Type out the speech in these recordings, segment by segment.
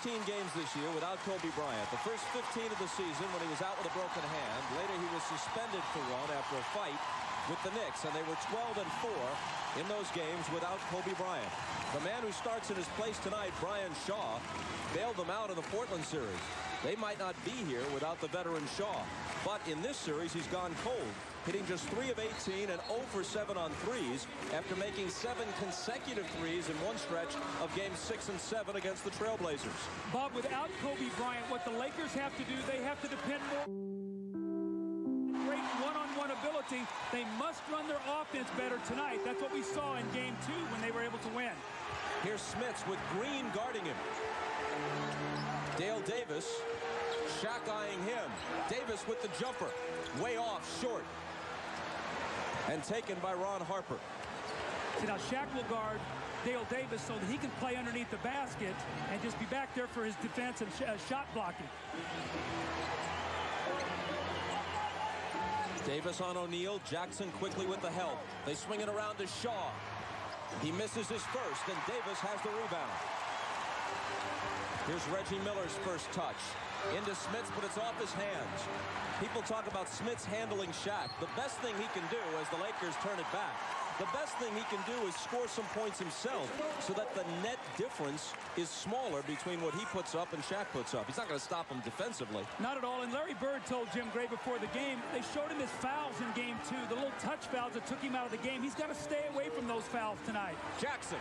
16 games this year without Kobe Bryant. The first 15 of the season when he was out with a broken hand. Later he was suspended for one after a fight with the Knicks, and they were 12-4 in those games without Kobe Bryant. The man who starts in his place tonight, Brian Shaw, bailed them out of the Portland series. They might not be here without the veteran Shaw. But in this series, he's gone cold, hitting just 3 of 18 and 0 for 7 on threes after making 7 consecutive threes in one stretch of games 6 and 7 against the Trailblazers. Bob, without Kobe Bryant, what the Lakers have to do, they have to depend more great one-on-one ability. They must run their offense better tonight. That's what we saw in Game 2 when they were able to win. Here's Smits with Green guarding him. Dale Davis, Shaq eyeing him. Davis with the jumper, way off, short. And taken by Ron Harper. See, now Shaq will guard Dale Davis so that he can play underneath the basket and just be back there for his defense and shot blocking. Davis on O'Neal. Jackson quickly with the help. They swing it around to Shaw. He misses his first, and Davis has the rebound. Here's Reggie Miller's first touch. Into Smits, but it's off his hands. People talk about Smits handling Shaq. The best thing he can do as the Lakers turn it back, the best thing he can do is score some points himself so that the net difference is smaller between what he puts up and Shaq puts up. He's not going to stop him defensively. Not at all. And Larry Bird told Jim Gray before the game, they showed him his fouls in Game 2, the little touch fouls that took him out of the game. He's got to stay away from those fouls tonight. Jackson.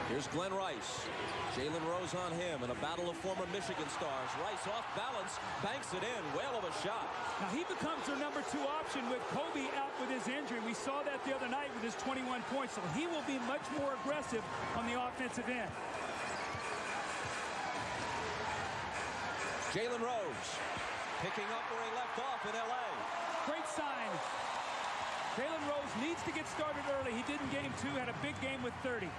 Here's Glenn Rice. Jalen Rose on him in a battle of former Michigan stars. Rice off balance, banks it in. Whale of a shot. Now he becomes their number 2 option with Kobe out with his injury. We saw that the other night with his 21 points. So he will be much more aggressive on the offensive end. Jalen Rose picking up where he left off in L.A. Great sign. Jalen Rose needs to get started early. He did in Game 2, had a big game with 30.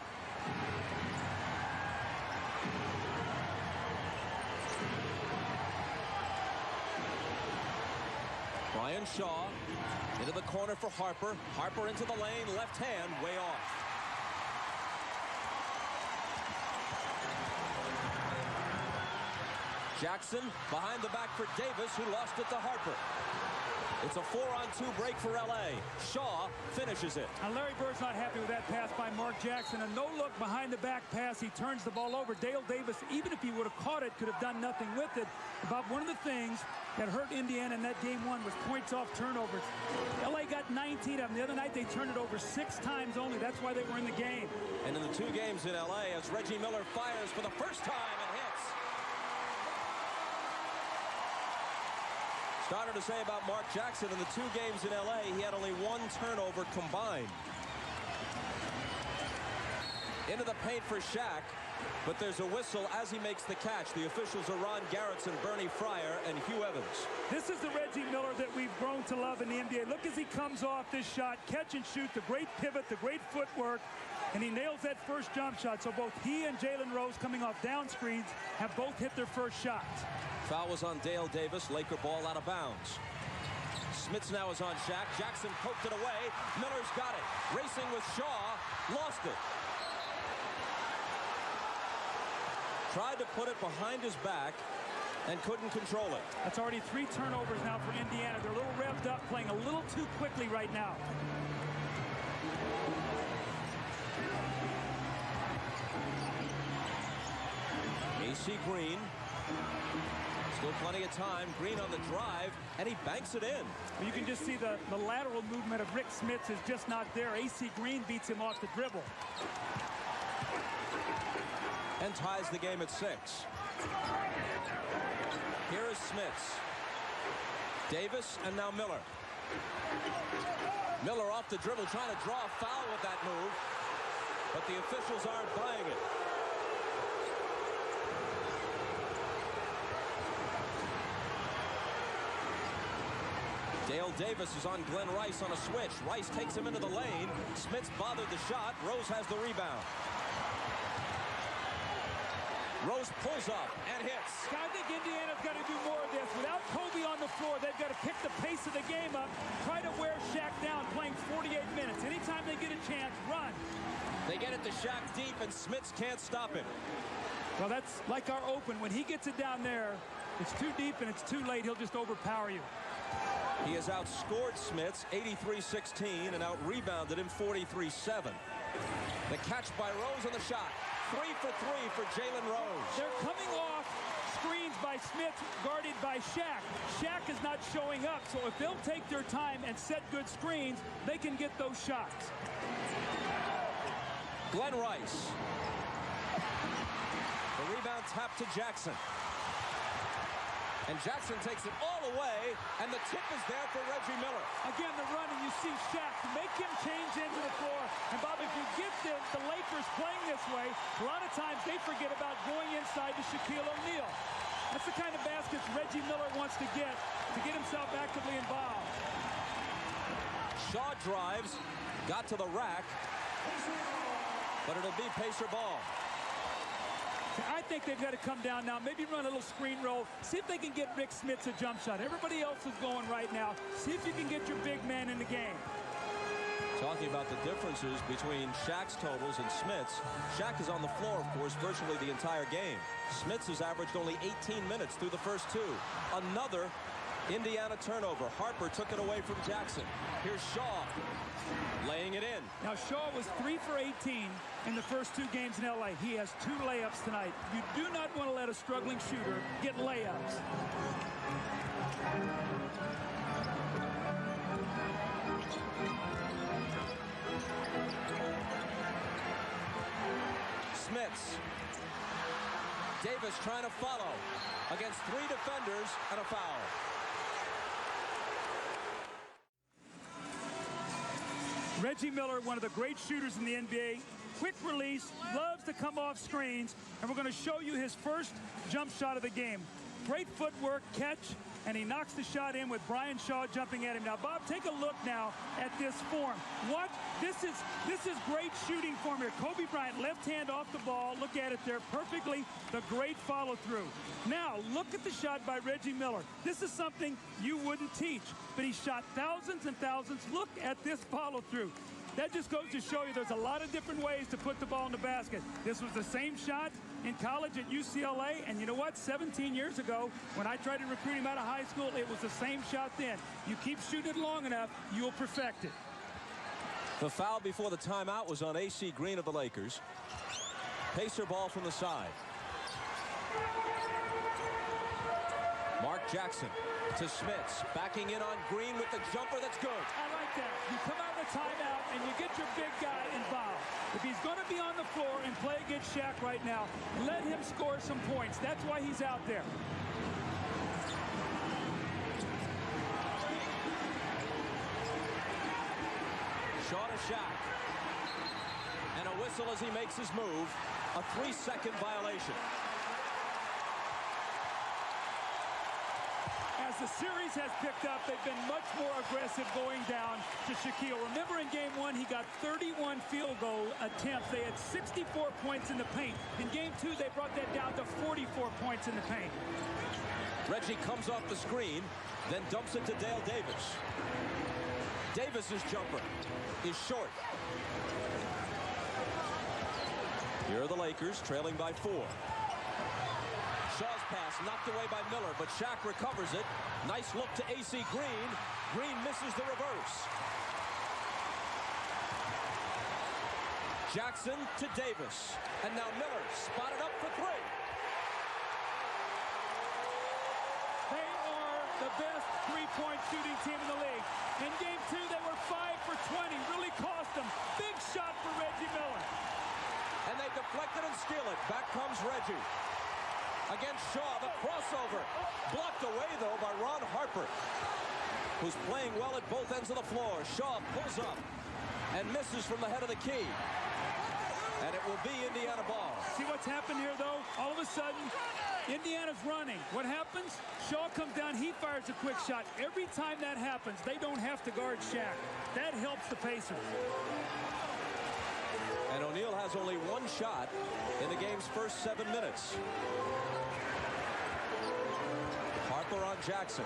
Brian Shaw into the corner for Harper. Harper into the lane, left hand, way off. Jackson behind the back for Davis, who lost it to Harper. It's a 4-on-2 break for L.A. Shaw finishes it. Now Larry Bird's not happy with that pass by Mark Jackson. A no-look behind-the-back pass. He turns the ball over. Dale Davis, even if he would have caught it, could have done nothing with it. About one of the things that hurt Indiana in that Game 1 was points off turnovers. L.A. got 19 of them. The other night they turned it over 6 times only. That's why they were in the game. And in the 2 games in L.A., as Reggie Miller fires for the first time and hits. Started to say about Mark Jackson in the 2 games in L.A., he had only 1 turnover combined. Into the paint for Shaq, but there's a whistle as he makes the catch. The officials are Ron Garrettson, Bernie Fryer, and Hugh Evans. This is the Reggie Miller that we've grown to love in the NBA. Look as he comes off this shot, catch and shoot, the great pivot, the great footwork, and he nails that first jump shot. So both he and Jalen Rose, coming off down screens, have both hit their first shots. Foul was on Dale Davis. Laker ball out of bounds. Smits now is on Shaq. Jackson poked it away. Miller's got it. Racing with Shaw. Lost it. Tried to put it behind his back and couldn't control it. That's already 3 turnovers now for Indiana. They're a little revved up, playing a little too quickly right now. A.C. Green. Still plenty of time. Green on the drive, and he banks it in. Well, you can just see the lateral movement of Rick Smits is just not there. A.C. Green beats him off the dribble. And ties the game at 6. Here is Smits. Davis, and now Miller. Miller off the dribble, trying to draw a foul with that move, but the officials aren't buying it. Dale Davis is on Glenn Rice on a switch. Rice takes him into the lane. Smits bothered the shot. Rose has the rebound. Rose pulls up and hits. I think Indiana's got to do more of this. Without Kobe on the got to pick the pace of the game up, try to wear Shaq down, playing 48 minutes. Anytime they get a chance, run. They get it to Shaq deep, and Smits can't stop him. Well, that's like our open. When he gets it down there, it's too deep and it's too late. He'll just overpower you. He has outscored Smits 83-16 and out-rebounded him 43-7. The catch by Rose on the shot. 3 for 3 for Jalen Rose. They're coming off screens by Smith, guarded by Shaq. Shaq is not showing up, so if they'll take their time and set good screens, they can get those shots. Glenn Rice. The rebound tap to Jackson. And Jackson takes it all away, and the tip is there for Reggie Miller. Again, the run, and you see Shaq make him change into the floor. And, Bob, if you get the Lakers playing this way, a lot of times they forget about going inside to Shaquille O'Neal. That's the kind of baskets Reggie Miller wants to get himself actively involved. Shaw drives, got to the rack, but it'll be Pacer ball. I think they've got to come down now, maybe run a little screen roll, see if they can get Rick Smits a jump shot. Everybody else is going right now. See if you can get your big man in the game. Talking about the differences between Shaq's totals and Smits. Shaq is on the floor, of course, virtually the entire game. Smits has averaged only 18 minutes through the first two. Another Indiana turnover. Harper took it away from Jackson. Here's Shaw laying it in. Now, Shaw was 3 for 18 in the first two games in L.A. He has 2 layups tonight. You do not want to let a struggling shooter get layups. Smits. Davis trying to follow against 3 defenders and a foul. Reggie Miller, one of the great shooters in the NBA. Quick release, loves to come off screens, and we're going to show you his first jump shot of the game. Great footwork, catch, and he knocks the shot in with Brian Shaw jumping at him. Now, Bob, take a look now at this form. Watch, this is great shooting form here. Kobe Bryant, left hand off the ball. Look at it there perfectly. The great follow through. Now, look at the shot by Reggie Miller. This is something you wouldn't teach, but he shot thousands and thousands. Look at this follow through. That just goes to show you there's a lot of different ways to put the ball in the basket. This was the same shot in college at UCLA, and you know what? 17 years ago, when I tried to recruit him out of high school, it was the same shot then. You keep shooting it long enough, you'll perfect it. The foul before the timeout was on AC Green of the Lakers. Pacer ball from the side. Mark Jackson to Smits, backing in on Green with the jumper. That's good. I like that. You come out of the timeout and you get your big guy involved. If he's going to be on the floor and play against Shaq right now, let him score some points. That's why he's out there. Shaw to Shaq. And a whistle as he makes his move. A 3-second violation. As the series has picked up, they've been much more aggressive going down to Shaquille. Remember, in game one, he got 31 field goal attempts. They had 64 points in the paint. In game two, they brought that down to 44 points in the paint. Reggie comes off the screen, then dumps it to Dale Davis. Davis's jumper is short. Here are the Lakers, trailing by 4. Shaw's pass knocked away by Miller, but Shaq recovers it. Nice look to AC Green. Green misses the reverse. Jackson to Davis. And now Miller spotted up for 3. They are the best three-point shooting team in the league. In game two, they were 5 for 20. Really cost them. Big shot for Reggie Miller. And they deflect it and steal it. Back comes Reggie. Against Shaw, the crossover. Blocked away, though, by Ron Harper, who's playing well at both ends of the floor. Shaw pulls up and misses from the head of the key. And it will be Indiana ball. See what's happened here, though? All of a sudden, Indiana's running. What happens? Shaw comes down, he fires a quick shot. Every time that happens, they don't have to guard Shaq. That helps the Pacers. And O'Neal has only 1 shot in the game's first 7 minutes. Harper on Jackson,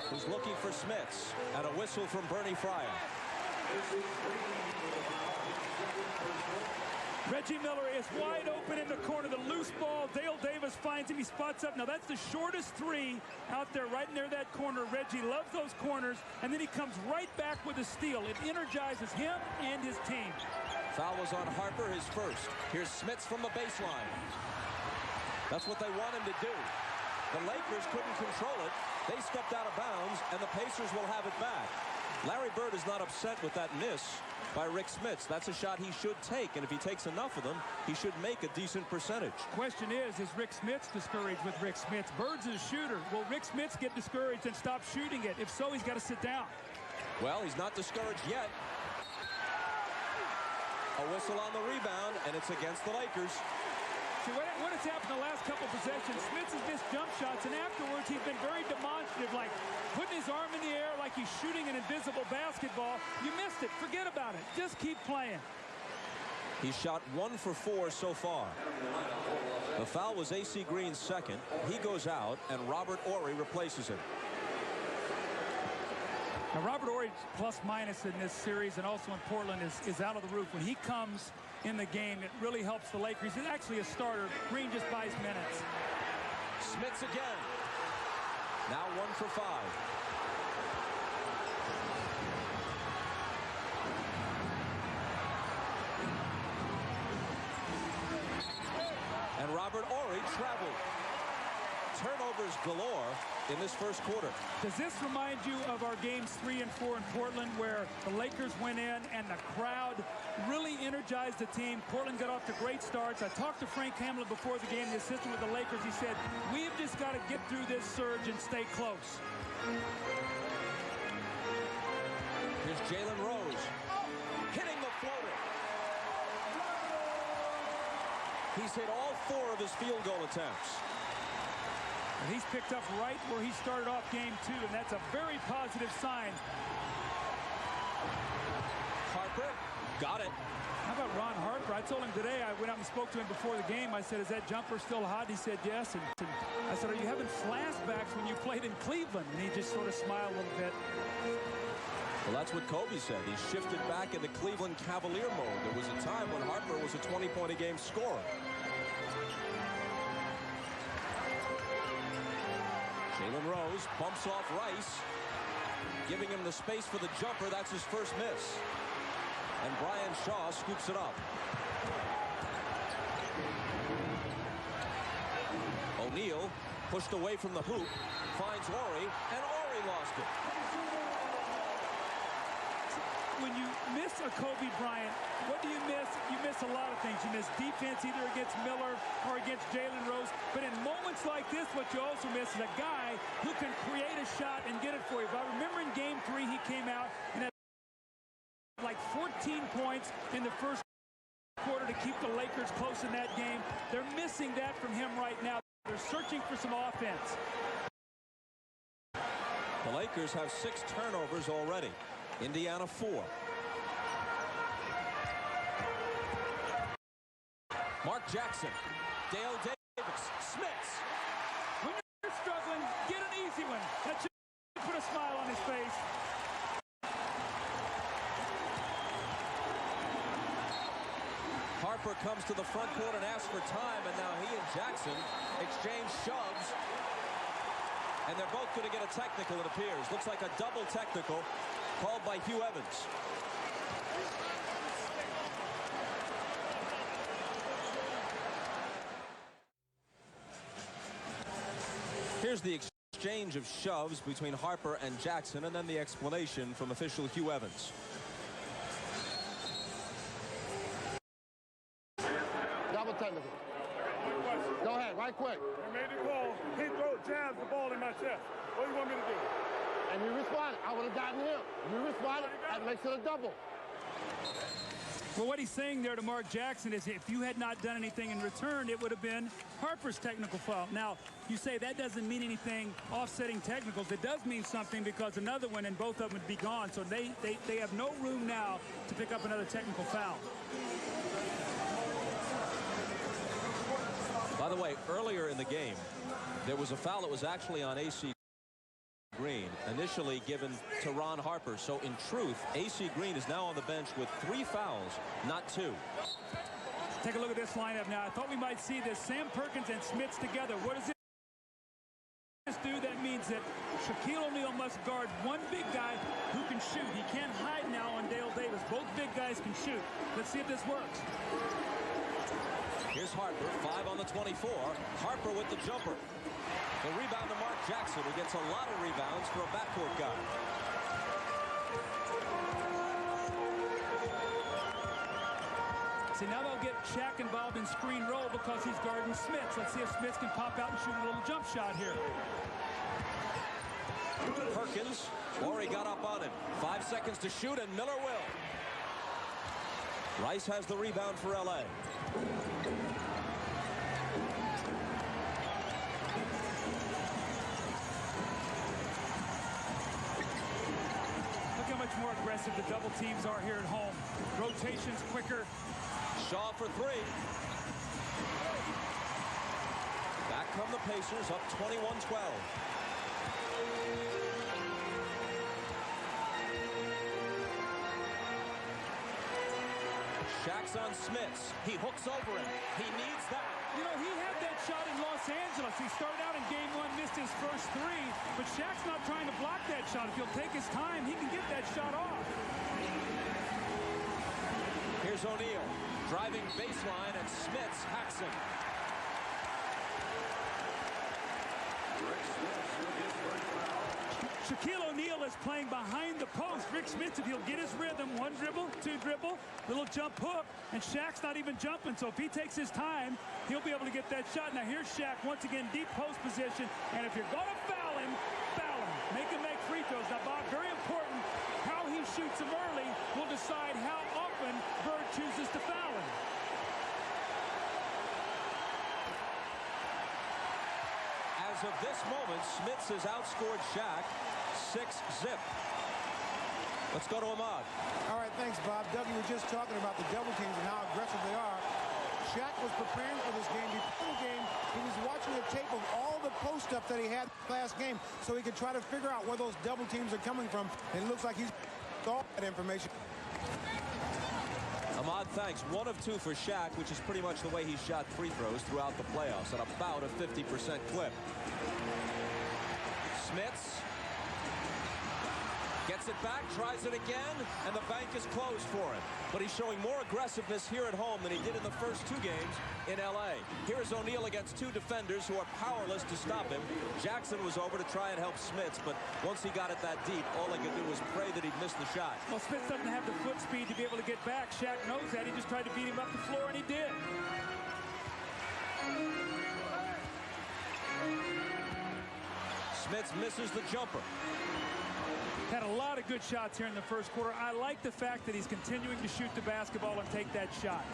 who's looking for Smits, and a whistle from Bernie Fryer. Reggie Miller is wide open in the corner. The loose ball. Dale Davis finds him. He spots up. Now that's the shortest three out there right near that corner. Reggie loves those corners. And then he comes right back with a steal. It energizes him and his team. Foul was on Harper, his first. Here's Smits from the baseline. That's what they want him to do. The Lakers couldn't control it. They stepped out of bounds, and the Pacers will have it back. Larry Bird is not upset with that miss by Rick Smits. That's a shot he should take, and if he takes enough of them, he should make a decent percentage. Question is Rick Smits discouraged with Rick Smits? Bird's a shooter. Will Rick Smits get discouraged and stop shooting it? If so, he's got to sit down. Well, he's not discouraged yet. A whistle on the rebound, and it's against the Lakers. See, what has happened the last couple possessions, Smits has missed jump shots, and afterwards he's been very demonstrative, like putting his arm in the air like he's shooting an invisible basketball. You missed it. Forget about it. Just keep playing. He shot 1 for 4 so far. The foul was A.C. Green's second. He goes out, and Robert Horry replaces him. Now, Robert Horry's plus-minus in this series and also in Portland is out of the roof. When he comes in the game, it really helps the Lakers. He's actually a starter. Green just buys minutes. Smits again. Now 1 for 5. And Robert Horry traveled. Turnovers galore in this first quarter. Does this remind you of our games 3 and 4 in Portland, where the Lakers went in and the crowd really energized the team? Portland got off to great starts. I talked to Frank Hamlin before the game, the assistant with the Lakers. He said, we've just got to get through this surge and stay close. Here's Jalen Rose hitting the floater. He's hit all 4 of his field goal attempts. And he's picked up right where he started off game 2, and that's a very positive sign. Harper got it. How about Ron Harper? I told him today, I went out and spoke to him before the game. I said, is that jumper still hot? He said, yes. And I said, are you having flashbacks when you played in Cleveland? And he just sort of smiled a little bit. Well, that's what Kobe said. He shifted back into Cleveland Cavalier mode. There was a time when Harper was a 20-point-a-game scorer. Jalen Rose bumps off Rice, giving him the space for the jumper. That's his first miss. And Brian Shaw scoops it up. O'Neal pushed away from the hoop, finds Horry, and Horry lost it. When you miss a Kobe Bryant, what do you miss? You miss a lot of things. You miss defense either against Miller or against Jalen Rose. But in moments like this, what you also miss is a guy who can create a shot and get it for you. But I remember in game 3, he came out and had like 14 points in the first quarter to keep the Lakers close in that game. They're missing that from him right now. They're searching for some offense. The Lakers have 6 turnovers already. Indiana 4. Mark Jackson, Dale Davis, Smits. When you're struggling, get an easy one. That should put a smile on his face. Harper comes to the front court and asks for time, and now he and Jackson exchange shoves. And they're both going to get a technical, it appears. Looks like a double technical called by Hugh Evans. Here's the exchange of shoves between Harper and Jackson, and then the explanation from official Hugh Evans. Double technical. Go ahead, right quick. I made the call. He jabs the ball in my chest. What do you want me to do? And you responded. I would have gotten him. You responded. That makes it a double. Well, what he's saying there to Mark Jackson is if you had not done anything in return, it would have been Harper's technical foul. Now, you say that doesn't mean anything, offsetting technicals. It does mean something because another one and both of them would be gone. So they have no room now to pick up another technical foul. By the way, earlier in the game, there was a foul that was actually on A.C. Green, initially given to Ron Harper. So in truth, AC Green is now on the bench with 3 fouls, not 2. Take a look at this lineup now. I thought we might see this. Sam Perkins and Smits together. What does this do? That means that Shaquille O'Neal must guard one big guy who can shoot. He can't hide now on Dale Davis. Both big guys can shoot. Let's see if this works. Here's Harper, 5 on the 24. Harper with the jumper. The rebound to Mark Jackson, who gets a lot of rebounds for a backcourt guy. See, now they'll get Shaq involved in screen roll because he's guarding Smits. Let's see if Smits can pop out and shoot a little jump shot here. Perkins, Laurie got up on him. 5 seconds to shoot, and Miller will. Rice has the rebound for LA. Look how much more aggressive the double teams are here at home. Rotations quicker. Shaw for 3. Back come the Pacers, up 21-12. Shaq's on Smits. He hooks over him. He needs that. You know, he had that shot in Los Angeles. He started out in game 1, missed his first 3, but Shaq's not trying to block that shot. If he'll take his time, he can get that shot off. Here's O'Neal driving baseline, and Smits hacks him. Shaquille O'Neal is playing behind the post. Rick Smits, if he'll get his rhythm, 1 dribble, 2 dribble, little jump hook, and Shaq's not even jumping. So if he takes his time, he'll be able to get that shot. Now here's Shaq once again, deep post position, and if you're going to foul him, foul him. Make him make free throws. Now, Bob, very important. How he shoots him early will decide how often Bird chooses to foul him. As of this moment, Smits has outscored Shaq 6-zip. Let's go to Ahmad. All right, thanks, Bob. Doug, you were just talking about the double teams and how aggressive they are. Shaq was preparing for this game. Before the game, he was watching the tape of all the post up that he had last game so he could try to figure out where those double teams are coming from. And it looks like he's all that information. Ahmad, thanks. 1 of 2 for Shaq, which is pretty much the way he shot free throws throughout the playoffs at about a 50% clip. Smits gets it back, tries it again, and the bank is closed for him. But he's showing more aggressiveness here at home than he did in the first 2 games in LA. Here's O'Neal against 2 defenders who are powerless to stop him. Jackson was over to try and help Smits, but once he got it that deep, all he could do was pray that he'd miss the shot. Well, Smits doesn't have the foot speed to be able to get back. Shaq knows that. He just tried to beat him up the floor, and he did. Smits misses the jumper. Had a lot of good shots here in the first quarter. I like the fact that he's continuing to shoot the basketball and take that shot.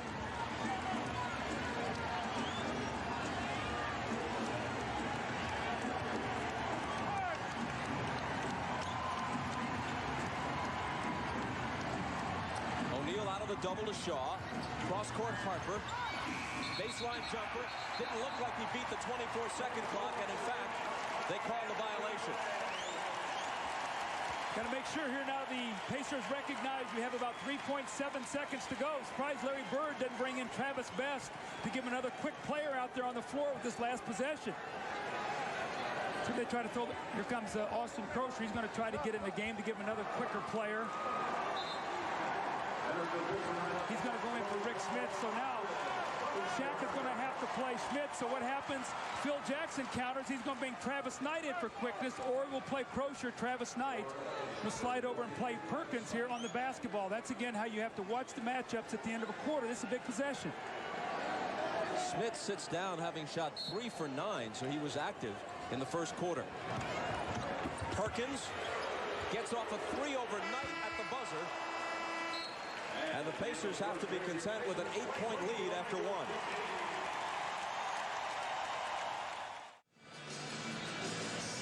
O'Neal out of the double to Shaw. Cross-court Harper. Baseline jumper. Didn't look like he beat the 24-second clock, and in fact, they called the violation. Got to make sure here now the Pacers recognize we have about 3.7 seconds to go. Surprised Larry Bird didn't bring in Travis Best to give him another quick player out there on the floor with this last possession. So they try to throw. Here comes Austin Crosher. He's going to try to get in the game to give him another quicker player. He's going to go in for Rick Smits. So now Shaq is going to have to play Smits. So what happens? Phil Jackson counters. He's going to bring Travis Knight in for quickness, or we'll play Crosher. Travis Knight will slide over and play Perkins here on the basketball. That's, again, how you have to watch the matchups at the end of a quarter. This is a big possession. Smits sits down having shot 3 for 9, so he was active in the first quarter. Perkins gets off a 3 over Knight at the buzzer. And the Pacers have to be content with an 8-point lead after 1.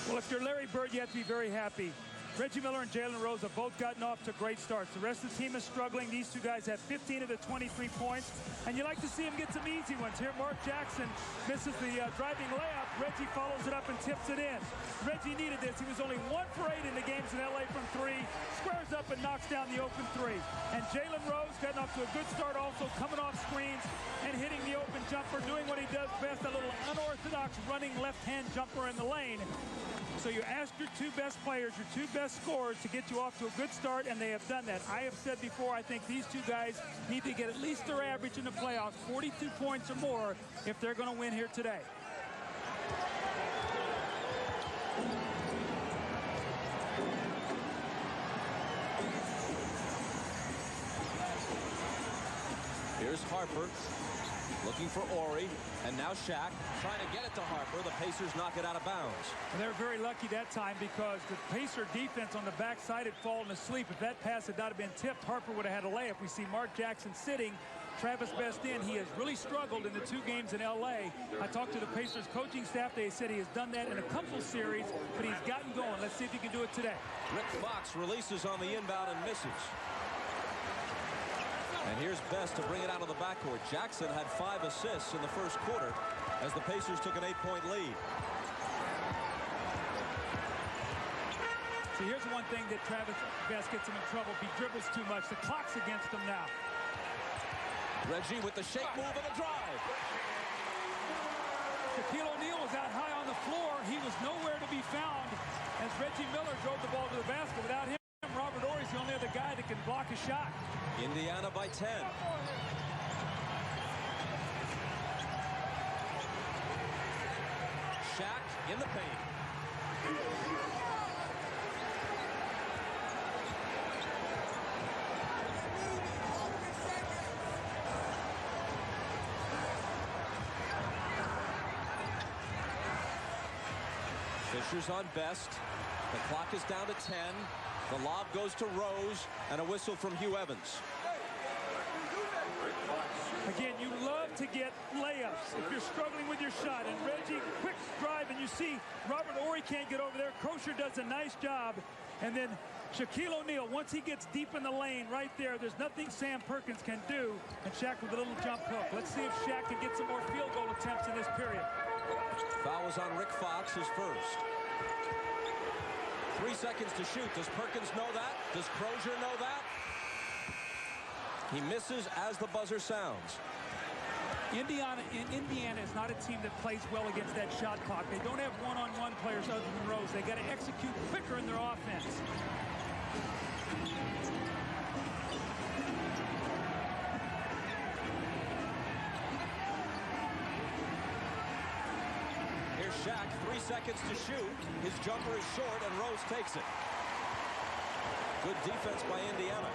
Well, if you're Larry Bird, you have to be very happy. Reggie Miller and Jalen Rose have both gotten off to great starts. The rest of the team is struggling. These two guys have 15 of the 23 points, and you like to see them get some easy ones. Here, Mark Jackson misses the driving layup. Reggie follows it up and tips it in. Reggie needed this. He was only 1 for 8 in the games in LA from 3. Squares up and knocks down the open 3. And Jalen Rose getting off to a good start also, coming off screens and hitting the open jumper, doing what he does best, a little unorthodox running left-hand jumper in the lane. So you ask your two best players, your two best scorers, to get you off to a good start, and they have done that. I have said before, I think these two guys need to get at least their average in the playoffs, 42 points or more, if they're going to win here today. Here's Harper looking for Ori, and now Shaq trying to get it to Harper. The Pacers knock it out of bounds. And they're very lucky that time because the Pacer defense on the backside had fallen asleep. If that pass had not have been tipped, Harper would have had a layup. We see Mark Jackson sitting, Travis Best in. He has really struggled in the 2 games in LA. I talked to the Pacers coaching staff. They said he has done that in a couple series, but he's gotten going. Let's see if he can do it today. Rick Fox releases on the inbound and misses. And here's Best to bring it out of the backcourt. Jackson had 5 assists in the first quarter as the Pacers took an 8-point lead. See, here's one thing that Travis Best gets him in trouble. If he dribbles too much, the clock's against him now. Reggie with the shake move and a drive. Shaquille O'Neal was out high on the floor. He was nowhere to be found as Reggie Miller drove the ball to the basket. Without him, Robert Ory's the only other guy that can block a shot. Indiana by 10. Shaq in the paint. Fisher's on Best. The clock is down to 10. The lob goes to Rose, and a whistle from Hugh Evans. Again, you love to get layups if you're struggling with your shot. And Reggie, quick drive, and you see Robert Ory can't get over there. Crozier does a nice job. And then Shaquille O'Neal, once he gets deep in the lane right there, there's nothing Sam Perkins can do. And Shaq with a little jump hook. Let's see if Shaq can get some more field goal attempts in this period. Foul is on Rick Fox, his first. 3 seconds to shoot. Does Perkins know that? Does Crozier know that? He misses as the buzzer sounds. Indiana is not a team that plays well against that shot clock. They don't have one-on-one players other than Rose. They got to execute quicker in their offense. Here's Shaq, 3 seconds to shoot. His jumper is short, and Rose takes it. Good defense by Indiana.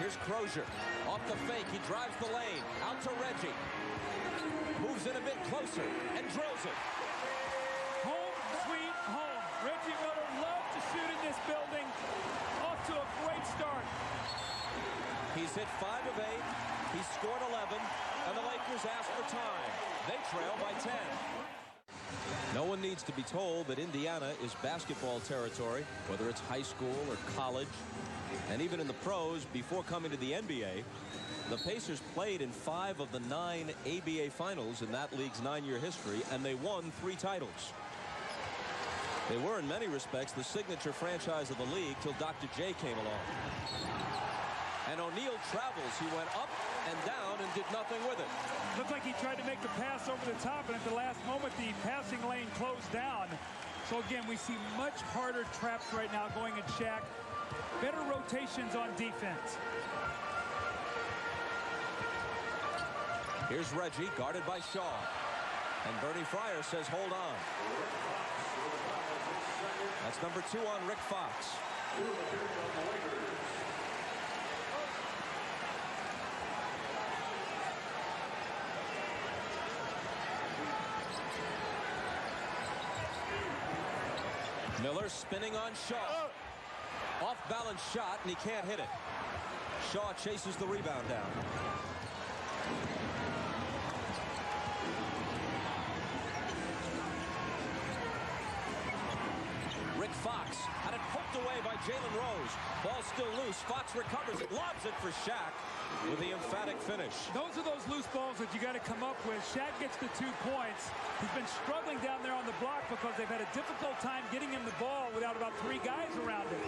Here's Crozier. Off the fake, he drives the lane. Out to Reggie. Moves in a bit closer and drills it. Home, sweet home. Reggie Miller loves to shoot in this building. Off to a great start. He's hit 5 of 8. He scored 11, and the Lakers ask for time. They trail by 10. No one needs to be told that Indiana is basketball territory, whether it's high school or college, and even in the pros before coming to the NBA. The Pacers played in 5 of the 9 ABA finals in that league's 9-year history, and they won 3 titles. They were, in many respects, the signature franchise of the league till Dr. J came along. And O'Neal travels. He went up and down and did nothing with it. Looked like he tried to make the pass over the top, and at the last moment, the passing lane closed down. So again, we see much harder traps right now going at Shaq. Better rotations on defense. Here's Reggie, guarded by Shaw. And Bernie Fryer says, hold on. That's number 2 on Rick Fox. Miller spinning on Shaw. Off-balance shot, and he can't hit it. Shaw chases the rebound down. Rick Rick Fox had it poked away by Jalen Rose. Ball still loose. Fox recovers it, lobs it for Shaq with the emphatic finish. Those are those loose balls that you got to come up with. Shaq gets the 2 points. He's been struggling down there on the block because they've had a difficult time getting him the ball without about 3 guys around him.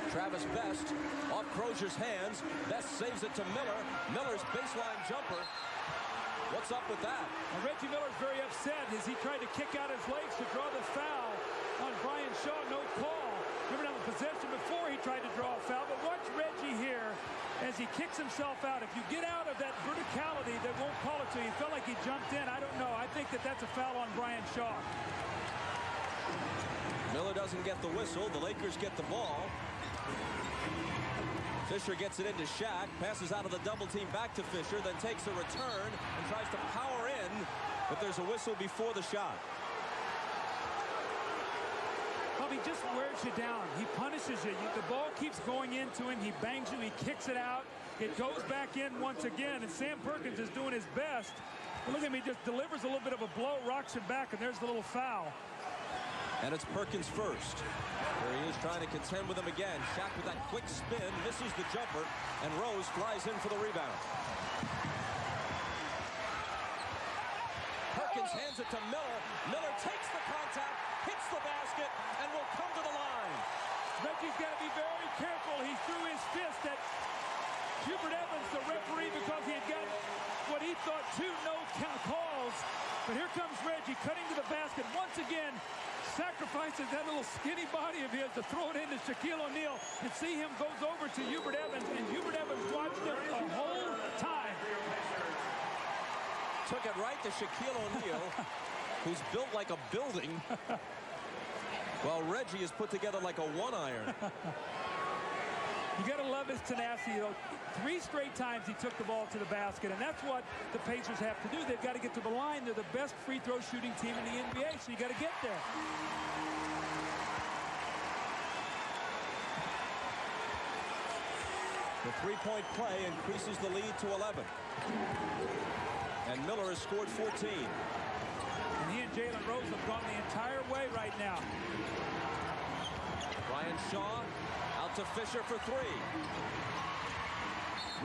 Travis Best off Crozier's hands. Best saves it to Miller. Miller's baseline jumper. What's up with that? Well, Reggie Miller's very upset as he tried to kick out his legs to draw the foul on Brian Shaw. No call. Remember on the possession before he tried to draw a foul. But watch Reggie here as he kicks himself out. If you get out of that verticality, they won't call it to you. He felt like he jumped in. I don't know. I think that that's a foul on Brian Shaw. Miller doesn't get the whistle. The Lakers get the ball. Fisher gets it into Shaq, passes out of the double team back to Fisher, then takes a return and tries to power in, but there's a whistle before the shot. Well, he just wears you down. He punishes you. The ball keeps going into him. He bangs you. He kicks it out. It goes back in once again, and Sam Perkins is doing his best. Look at him. He just delivers a little bit of a blow, rocks him back, and there's the little foul. And it's Perkins first. There he is trying to contend with him again. Shaq with that quick spin, misses the jumper, and Rose flies in for the rebound. Perkins hands it to Miller. Miller takes the contact, hits the basket, and will come to the line. Reggie's got to be very careful. He threw his fist at Hubert Evans, the referee, because he had got what he thought 2 no calls. But here comes Reggie cutting to the basket once again. Sacrifices that little skinny body of his to throw it into Shaquille O'Neal, and see him goes over to Hubert Evans, and Hubert Evans watched him the whole time. Took it right to Shaquille O'Neal, who's built like a building, while Reggie is put together like a 1-iron. You got to love his tenacity. 3 straight times he took the ball to the basket, and that's what the Pacers have to do. They've got to get to the line. They're the best free throw shooting team in the NBA, so you got to get there. The 3-point play increases the lead to 11. And Miller has scored 14. And he and Jalen Rose have gone the entire way right now. Brian Shaw out to Fisher for 3.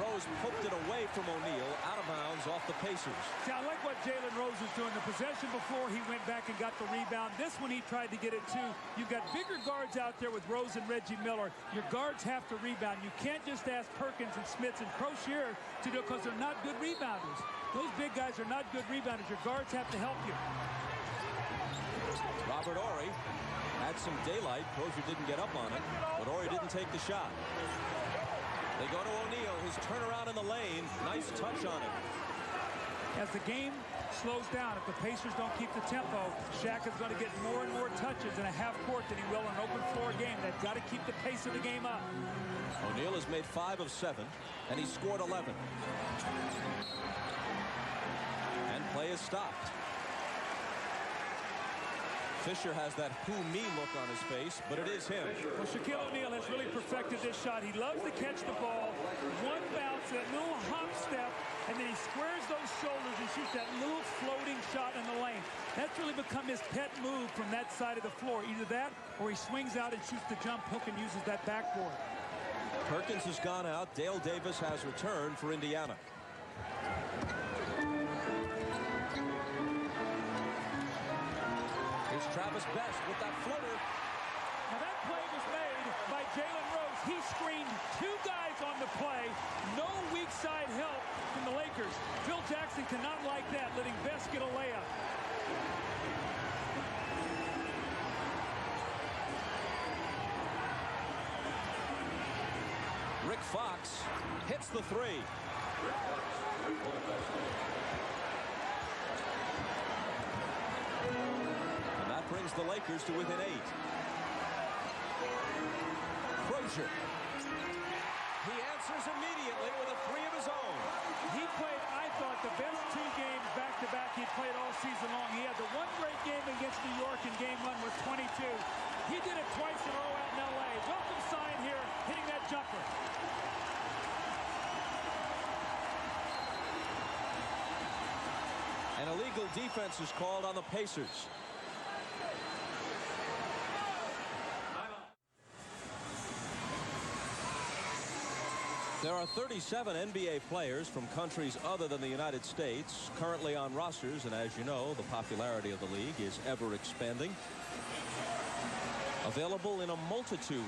Rose poked it away from O'Neal, out of bounds off the Pacers. See, I like what Jalen Rose was doing. The possession before, he went back and got the rebound. This one, he tried to get it too. You've got bigger guards out there with Rose and Reggie Miller. Your guards have to rebound. You can't just ask Perkins and Smits and Crocier to do it because they're not good rebounders. Those big guys are not good rebounders. Your guards have to help you. Robert Horry had some daylight. Crozier didn't get up on it, but Horry didn't take the shot. They go to O'Neal, his turnaround in the lane. Nice touch on it. As the game slows down, if the Pacers don't keep the tempo, Shaq is going to get more and more touches in a half court than he will in an open floor game. They've got to keep the pace of the game up. O'Neal has made 5 of 7, and he scored 11. And play is stopped. Fisher has that who me look on his face, but it is him. Well, Shaquille O'Neal has really perfected this shot. He loves to catch the ball, one bounce, that little hop step, and then he squares those shoulders and shoots that little floating shot in the lane. That's really become his pet move from that side of the floor. Either that, or he swings out and shoots the jump hook and uses that backboard. Perkins has gone out. Dale Davis has returned for Indiana. Here's Travis Best with that floater. Now that play was made by Jalen Rose. He screened 2 guys on the play. No weak side help from the Lakers. Phil Jackson cannot like that, letting Best get a layup. Rick Fox hits the 3. And that brings the Lakers to within 8. Crozier. He answers immediately with a 3 of his own. He played, I thought, the best 2 games back-to-back he'd played all season long. He had the one great game against New York in game 1 with 22. He did it twice in a row out in L.A. Welcome sign here, hitting that jumper. An illegal defense is called on the Pacers. There are 37 NBA players from countries other than the United States currently on rosters, and as you know, the popularity of the league is ever expanding. Available in a multitude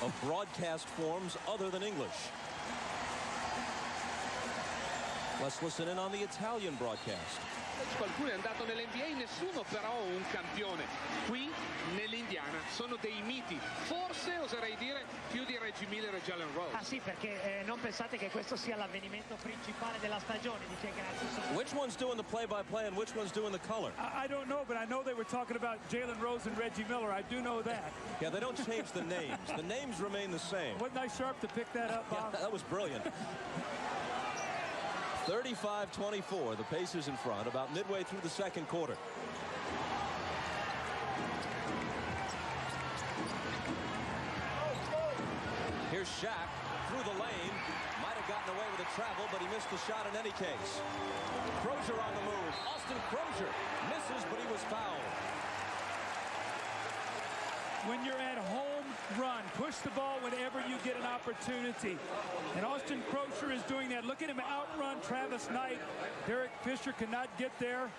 of broadcast forms other than English. Let's listen in on the Italian broadcast. Qualcuno è andato nell'NBA, nessuno però un campione. Qui nell'Indiana sono dei miti, forse oserei dire più di Reggie Miller e Jalen Rose. Ah sì, perché non pensate che questo sia l'avvenimento principale della stagione, dice grazie. Which one's doing the play-by-play and which one's doing the color? I don't know, but I know they were talking about Jalen Rose and Reggie Miller. I do know that. Yeah, they don't change the names. The names remain the same. Wasn't I sharp to pick that up, Bob? Yeah, that was brilliant. 35-24, the Pacers in front about midway through the second quarter. Here's Shaq through the lane. Might have gotten away with a travel, but he missed the shot in any case. Crozier on the move. Austin Crozier misses, but he was fouled. When you're at home, run. Push the ball whenever you get an opportunity. And Austin Crozier is doing that. Look at him outrun Travis Knight. Derek Fisher cannot get there.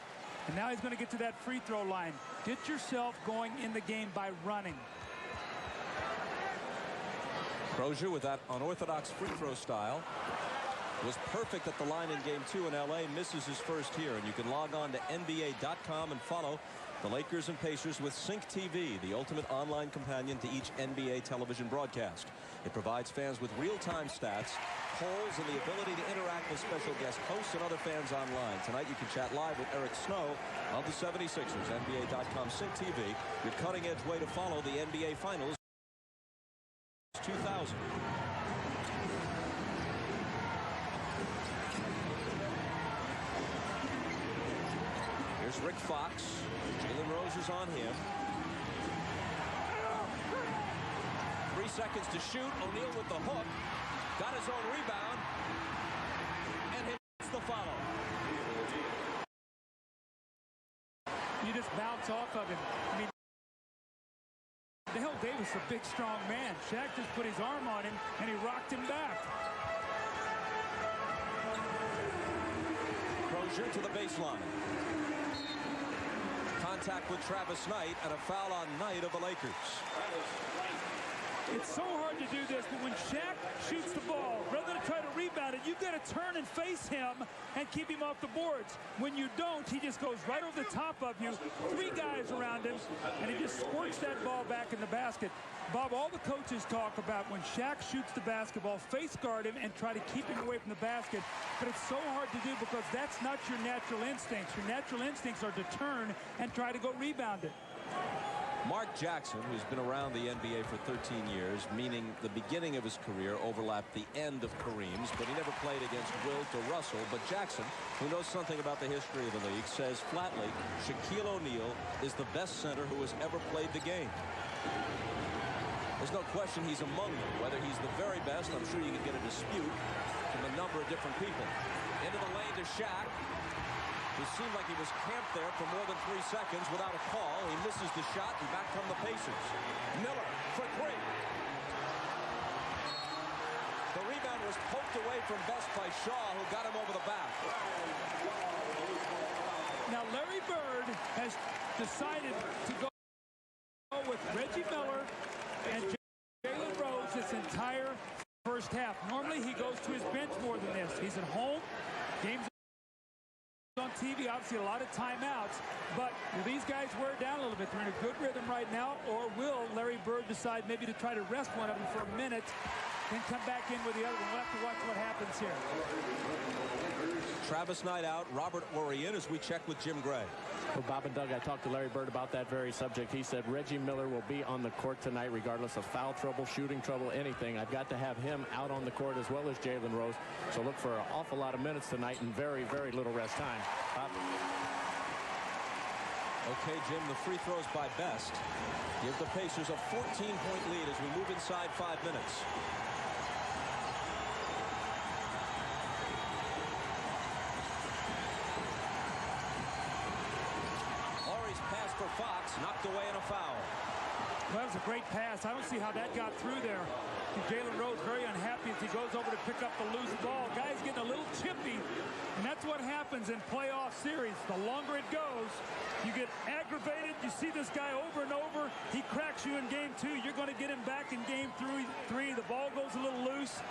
And now he's going to get to that free throw line. Get yourself going in the game by running. Crozier with that unorthodox free throw style was perfect at the line in game 2 in LA. Misses his first here. And you can log on to NBA.com and follow the Lakers and Pacers with Sync TV, the ultimate online companion to each NBA television broadcast. It provides fans with real-time stats, polls, and the ability to interact with special guest hosts and other fans online. Tonight you can chat live with Eric Snow of the 76ers. NBA.com Sync TV, your cutting-edge way to follow the NBA Finals 2000. Here's Rick Fox. Jalen Rose is on him. 3 seconds to shoot. O'Neal with the hook. Got his own rebound. And hits the follow. You just bounce off of him. I mean, Dale Davis, a big, strong man. Shaq just put his arm on him, and he rocked him back. Crozier to the baseline. Contact with Travis Knight and a foul on Knight of the Lakers. It's so hard to do this, but when Shaq shoots the ball, rather than try to rebound it, you've got to turn and face him and keep him off the boards. When you don't, he just goes right over the top of you, 3 guys around him, and he just squirts that ball back in the basket. Bob, all the coaches talk about when Shaq shoots the basketball, face guard him and try to keep him away from the basket. But it's so hard to do because that's not your natural instincts. Your natural instincts are to turn and try to go rebound it. Mark Jackson, who's been around the NBA for 13 years, meaning the beginning of his career overlapped the end of Kareem's, but he never played against Wilt or Russell. But Jackson, who knows something about the history of the league, says flatly Shaquille O'Neal is the best center who has ever played the game. There's no question he's among them. Whether he's the very best, I'm sure you can get a dispute from a number of different people. Into the lane to Shaq. It seemed like he was camped there for more than 3 seconds without a call. He misses the shot, and back come the Pacers. Miller for 3. The rebound was poked away from Best by Shaw, who got him over the back. Now Larry Bird has decided to go with Reggie Miller and Jalen Rose this entire first half. Normally he goes to his bench more than this. He's at home. Games on TV, obviously a lot of timeouts, but will these guys wear down a little bit? They're in a good rhythm right now, or will Larry Bird decide maybe to try to rest one of them for a minute, then come back in with the other one? We'll have to watch what happens here. Travis Knight out, Robert Horry in as we check with Jim Gray. Well, Bob and Doug, I talked to Larry Bird about that very subject. He said Reggie Miller will be on the court tonight regardless of foul trouble, shooting trouble, anything. I've got to have him out on the court as well as Jalen Rose. So look for an awful lot of minutes tonight and very, very little rest time. Bob? Okay, Jim, the free throws by Best give the Pacers a 14-point lead as we move inside 5 minutes. Fox knocked away in a foul. Well, that was a great pass. I don't see how that got through there. Jalen Rose very unhappy as he goes over to pick up the loose ball. Guy's getting a little chippy, and that's what happens in playoff series. The longer it goes, you get aggravated. You see this guy over and over. He cracks you in game 2. You're going to get him back in game 3. The ball goes a little loose.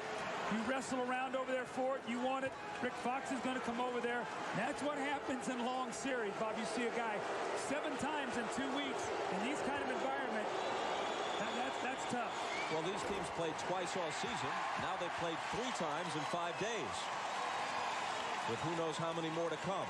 You wrestle around over there for it. You want it. Rick Fox is going to come over there. That's what happens in long series, Bob. You see a guy 7 times in 2 weeks in these kind of environment. That's tough. Well, these teams played twice all season. Now they've played 3 times in 5 days, with who knows how many more to come.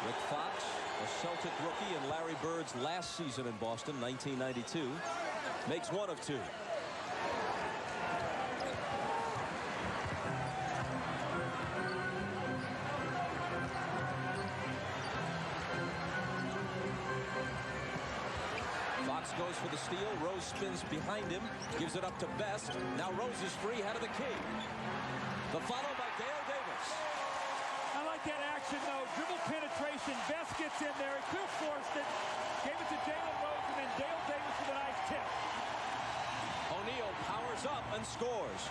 Rick Fox, a Celtic rookie in Larry Bird's last season in Boston, 1992, makes 1 of 2. Goes for the steal. Rose spins behind him, gives it up to Best. Now Rose is free, head of the key. The follow by Dale Davis. I like that action, though. Dribble penetration. Best gets in there. He could have forced it. Gave it to Jalen Rose, and then Dale Davis with a nice tip. O'Neal powers up and scores.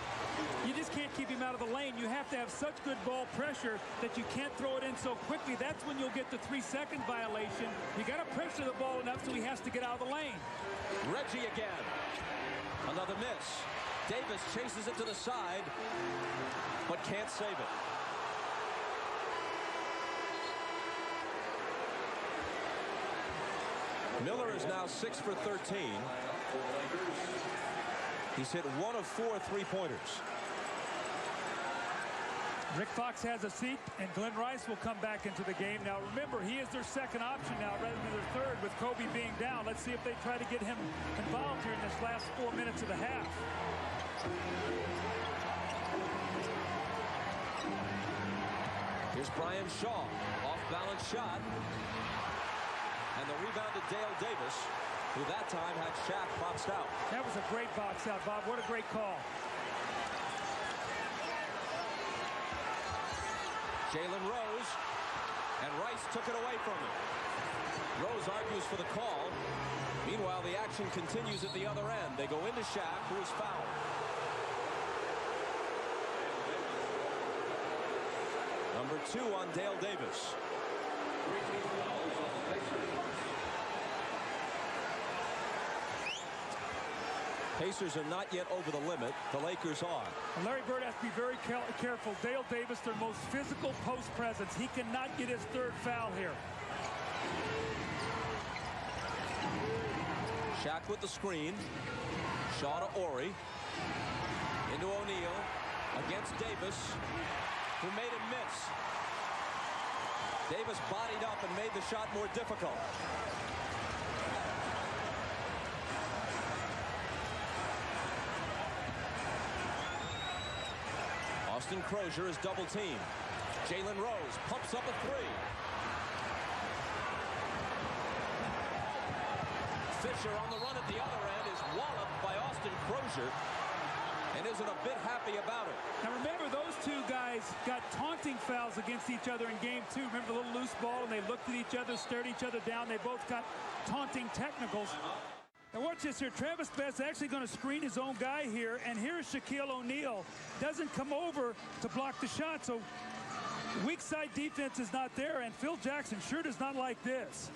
You just can't keep him out of the lane. You have to have such good ball pressure that you can't throw it in so quickly. That's when you'll get the 3-second violation. You got to pressure the ball enough so he has to get out of the lane. Reggie again. Another miss. Davis chases it to the side, but can't save it. Miller is now 6 for 13. He's hit 1 of 4 3-pointers. Rick Fox has a seat, and Glenn Rice will come back into the game. Now, remember, he is their second option now rather than their third with Kobe being down. Let's see if they try to get him involved here in this last 4 minutes of the half. Here's Brian Shaw. Off-balance shot. And the rebound to Dale Davis, who that time had Shaq boxed out. That was a great box out, Bob. What a great call. Jalen Rose, and Rice took it away from him. Rose argues for the call. Meanwhile, the action continues at the other end. They go into Shaq, who is fouled. Number 2 on Dale Davis. Pacers are not yet over the limit. The Lakers are. And Larry Bird has to be very careful. Dale Davis, their most physical post presence. He cannot get his 3rd foul here. Shaq with the screen. Shaw to Ori. Into O'Neal. Against Davis, who made him miss. Davis bodied up and made the shot more difficult. Austin Crozier is double teamed. Jalen Rose pumps up a 3. Fisher on the run at the other end is walloped by Austin Crozier and isn't a bit happy about it. Now remember, those 2 guys got taunting fouls against each other in game 2. Remember the little loose ball, and they looked at each other, stared each other down. They both got taunting technicals. Now watch this here. Travis Best actually going to screen his own guy here, and here's Shaquille O'Neal. Doesn't come over to block the shot, so weak side defense is not there, and Phil Jackson sure does not like this.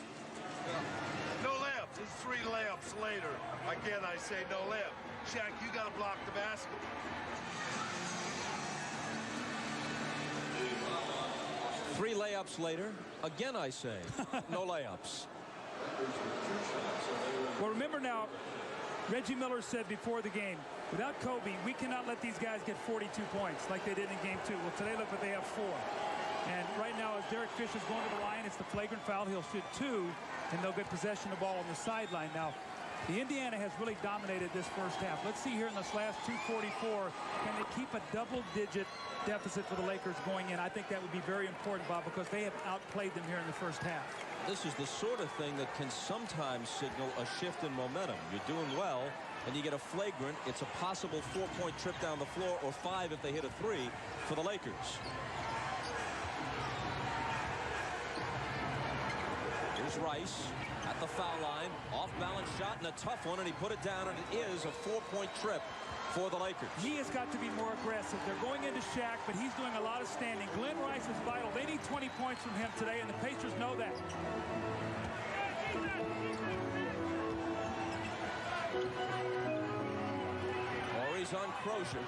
No layups. It's 3 layups later. Again, I say no layup. Shaq, you got to block the basket. Three layups later, again I say, no layups. Well, remember now, Reggie Miller said before the game, without Kobe, we cannot let these guys get 42 points like they did in game 2. Well, today, look what they have 4. And right now, as Derek Fisher's going to the line, it's the flagrant foul. He'll shoot 2, and they'll get possession of the ball on the sideline. Now, The Indiana has really dominated this first half. Let's see here in this last 2:44, can they keep a double-digit deficit for the Lakers going in? I think that would be very important, Bob, because they have outplayed them here in the first half. This is the sort of thing that can sometimes signal a shift in momentum. You're doing well, and you get a flagrant. It's a possible 4-point trip down the floor, or 5 if they hit a 3 for the Lakers. Here's Rice at the foul line. Off-balance shot and a tough one, and he put it down, and it is a 4-point trip for the Lakers. He has got to be more aggressive. They're going into Shaq, but he's doing a lot of standing. Glenn Rice is vital. They need 20 points from him today, and the Pacers know that. Horry's on Crozier.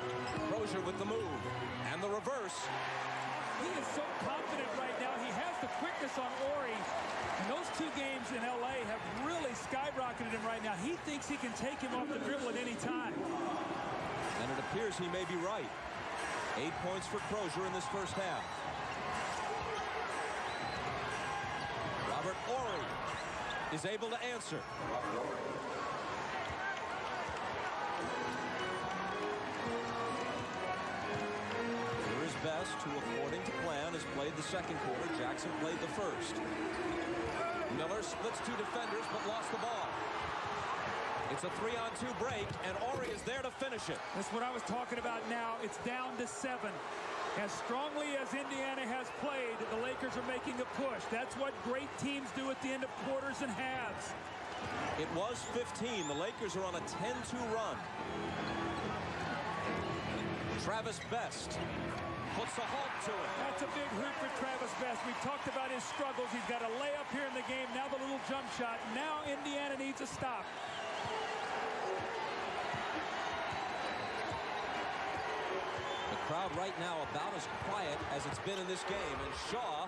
Crozier with the move and the reverse. He is so confident right now. He has the quickness on Horry. And those 2 games in L.A. have really skyrocketed him right now. He thinks he can take him off the dribble at any time. And it appears he may be right. 8 points for Crozier in this first half. Robert Horry is able to answer. Here is Best, who according to plan has played the second quarter. Jackson played the first. Miller splits 2 defenders but lost the ball. It's a 3-on-2 break, and Horry is there to finish it. That's what I was talking about now. It's down to 7. As strongly as Indiana has played, the Lakers are making a push. That's what great teams do at the end of quarters and halves. It was 15. The Lakers are on a 10-2 run. Travis Best puts a halt to it. That's a big hoop for Travis Best. We've talked about his struggles. He's got a layup here in the game. Now the little jump shot. Now Indiana needs a stop. The crowd right now about as quiet as it's been in this game. And Shaw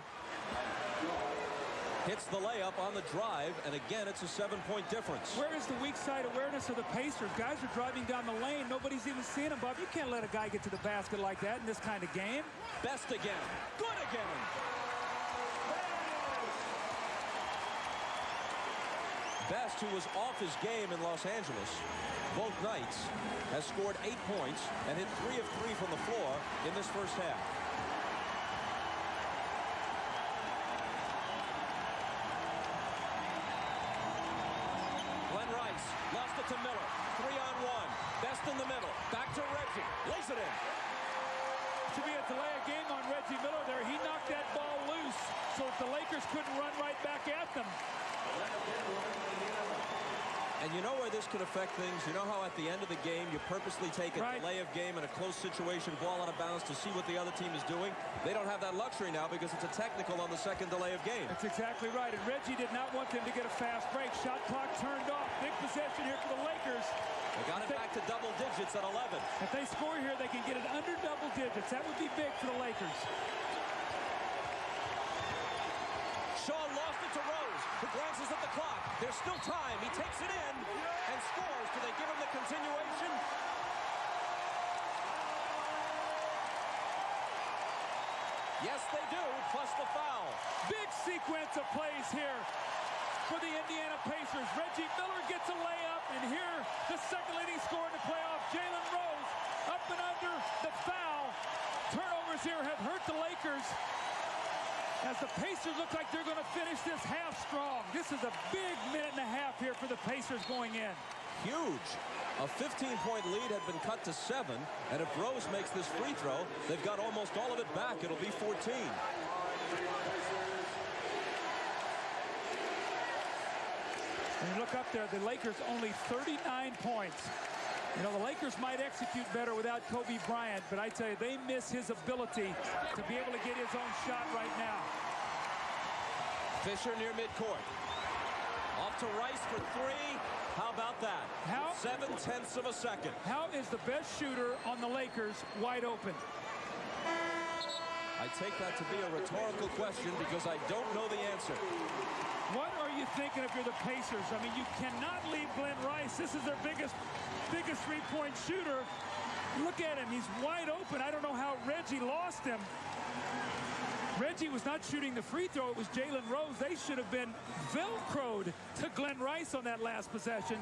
hits the layup on the drive, and again, it's a 7-point difference. Where is the weak side awareness of the Pacers? Guys are driving down the lane. Nobody's even seeing them, Bob. You can't let a guy get to the basket like that in this kind of game. Best again. Good again. Best, who was off his game in Los Angeles both nights, has scored 8 points and hit 3 of 3 from the floor in this first half. Lost it to Miller. 3-on-1. Best in the middle. Back to Reggie. Lays it in. To be a delay of game on Reggie Miller there. He knocked that ball loose so that the Lakers couldn't run right back at them. And you know where this could affect things? You know how at the end of the game you purposely take a delay of game in a close situation, ball out of bounds to see what the other team is doing? They don't have that luxury now because it's a technical on the second delay of game. That's exactly right. And Reggie did not want them to get a fast break. Shot clock turned off. Big possession here for the Lakers. They got it back to double digits at 11. If they score here, they can get it under double digits. That would be big for the Lakers. Shaw lost it to Rose, who glances at the clock. There's still time. He takes it in and scores. Do they give him the continuation? Yes, they do, plus the foul. Big sequence of plays here for the Indiana Pacers. Reggie Miller gets a layup, and here the second leading scorer in the playoff, Jalen Rose, up and under the foul. Turnovers here have hurt the Lakers, as the Pacers look like they're going to finish this half strong. This is a big minute and a half here for the Pacers going in. Huge. A 15-point lead had been cut to 7, and if Rose makes this free throw, they've got almost all of it back. It'll be 14. When you look up there, the Lakers only 39 points. You know, the Lakers might execute better without Kobe Bryant, but I tell you, they miss his ability to be able to get his own shot right now. Fisher near midcourt. Off to Rice for 3. How about that? 7/10 of a second. How is the best shooter on the Lakers wide open? I take that to be a rhetorical question because I don't know the answer. What are you thinking if you're the Pacers? I mean, you cannot leave Glenn Rice. This is their biggest three-point shooter. Look at him. He's wide open. I don't know how Reggie lost him. Reggie was not shooting the free throw. It was Jalen Rose. They should have been Velcroed to Glenn Rice on that last possession.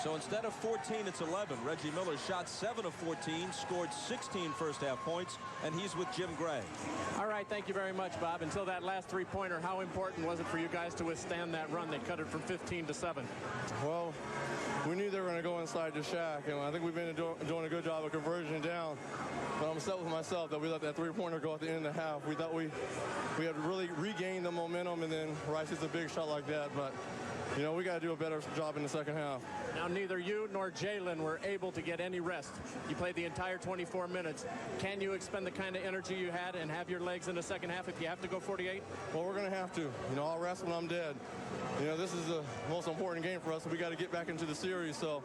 So instead of 14, it's 11. Reggie Miller shot 7 of 14, scored 16 first-half points, and he's with Jim Gray. All right, thank you very much, Bob. Until that last three-pointer, how important was it for you guys to withstand that run? They cut it from 15 to 7. Well, we knew they were going to go inside the shack, and I think we've been doing a good job of conversion down. But I'm upset with myself that we let that three-pointer go at the end of the half. We thought we had really regained the momentum, and then Rice hits a big shot like that. But, you know, we got to do a better job in the second half. Now, neither you nor Jalen were able to get any rest. You played the entire 24 minutes. Can you expend the kind of energy you had and have your legs in the second half if you have to go 48? Well, we're going to have to. You know, I'll rest when I'm dead. You know, this is the most important game for us, so we got to get back into the series. So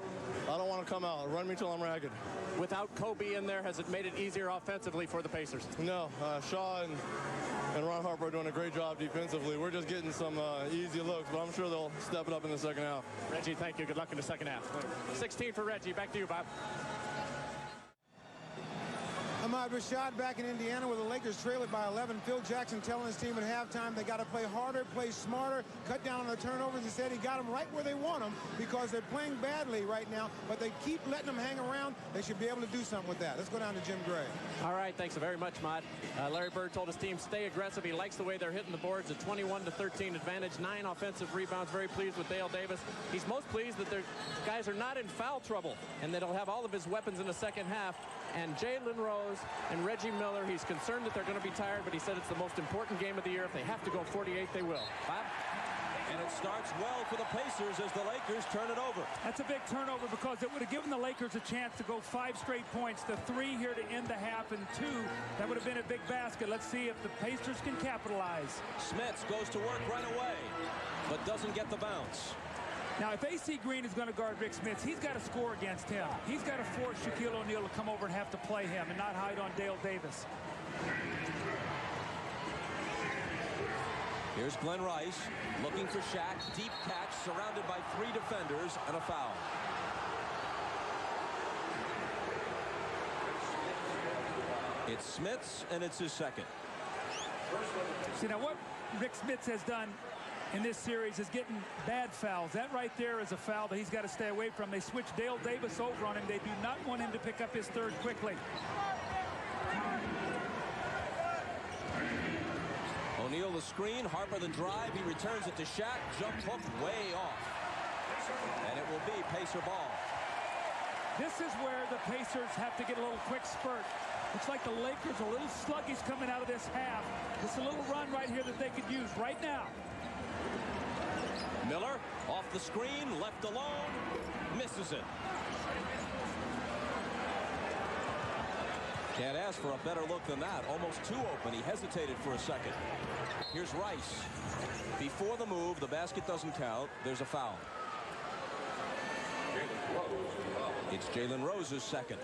I don't want to come out. Run me till I'm ragged. Without Kobe in there, has it made it easier offensively for the Pacers? No. Shaw and Ron Harper are doing a great job defensively. We're just getting some easy looks, but I'm sure they'll step it up in the second half. Reggie, thank you. Good luck in the second half. 16 for Reggie. Back to you, Bob. Ahmad Rashad back in Indiana where the Lakers trail it by 11. Phil Jackson telling his team at halftime they got to play harder, play smarter, cut down on the turnovers. He said he got them right where they want them because they're playing badly right now, but they keep letting them hang around. They should be able to do something with that. Let's go down to Jim Gray. All right, thanks very much, Mott. Larry Bird told his team stay aggressive. He likes the way they're hitting the boards. A 21-13 advantage, 9 offensive rebounds. Very pleased with Dale Davis. He's most pleased that their guys are not in foul trouble and that he'll have all of his weapons in the second half. And Jalen Rose and Reggie Miller, he's concerned that they're going to be tired, but he said it's the most important game of the year. If they have to go 48, they will. Bob? And it starts well for the Pacers as the Lakers turn it over. That's a big turnover because it would have given the Lakers a chance to go 5 straight points. The 3 here to end the half and 2. That would have been a big basket. Let's see if the Pacers can capitalize. Smits goes to work right away, but doesn't get the bounce. Now, if AC Green is going to guard Rick Smits, he's got to score against him. He's got to force Shaquille O'Neal to come over and have to play him and not hide on Dale Davis. Here's Glenn Rice looking for Shaq. Deep catch surrounded by 3 defenders and a foul. It's Smits, and it's his second. See, now what Rick Smits has done in this series is getting bad fouls. That right there is a foul that he's got to stay away from. They switch Dale Davis over on him. They do not want him to pick up his 3rd quickly. O'Neal the screen, Harper the drive. He returns it to Shaq. Jump hook way off. And it will be Pacer ball. This is where the Pacers have to get a little quick spurt. Looks like the Lakers are a little sluggish coming out of this half. Just a little run right here that they could use right now. Miller off the screen, left alone, misses it. Can't ask for a better look than that. Almost too open. He hesitated for a second. Here's Rice. Before the move, the basket doesn't count. There's a foul. It's Jalen Rose's second.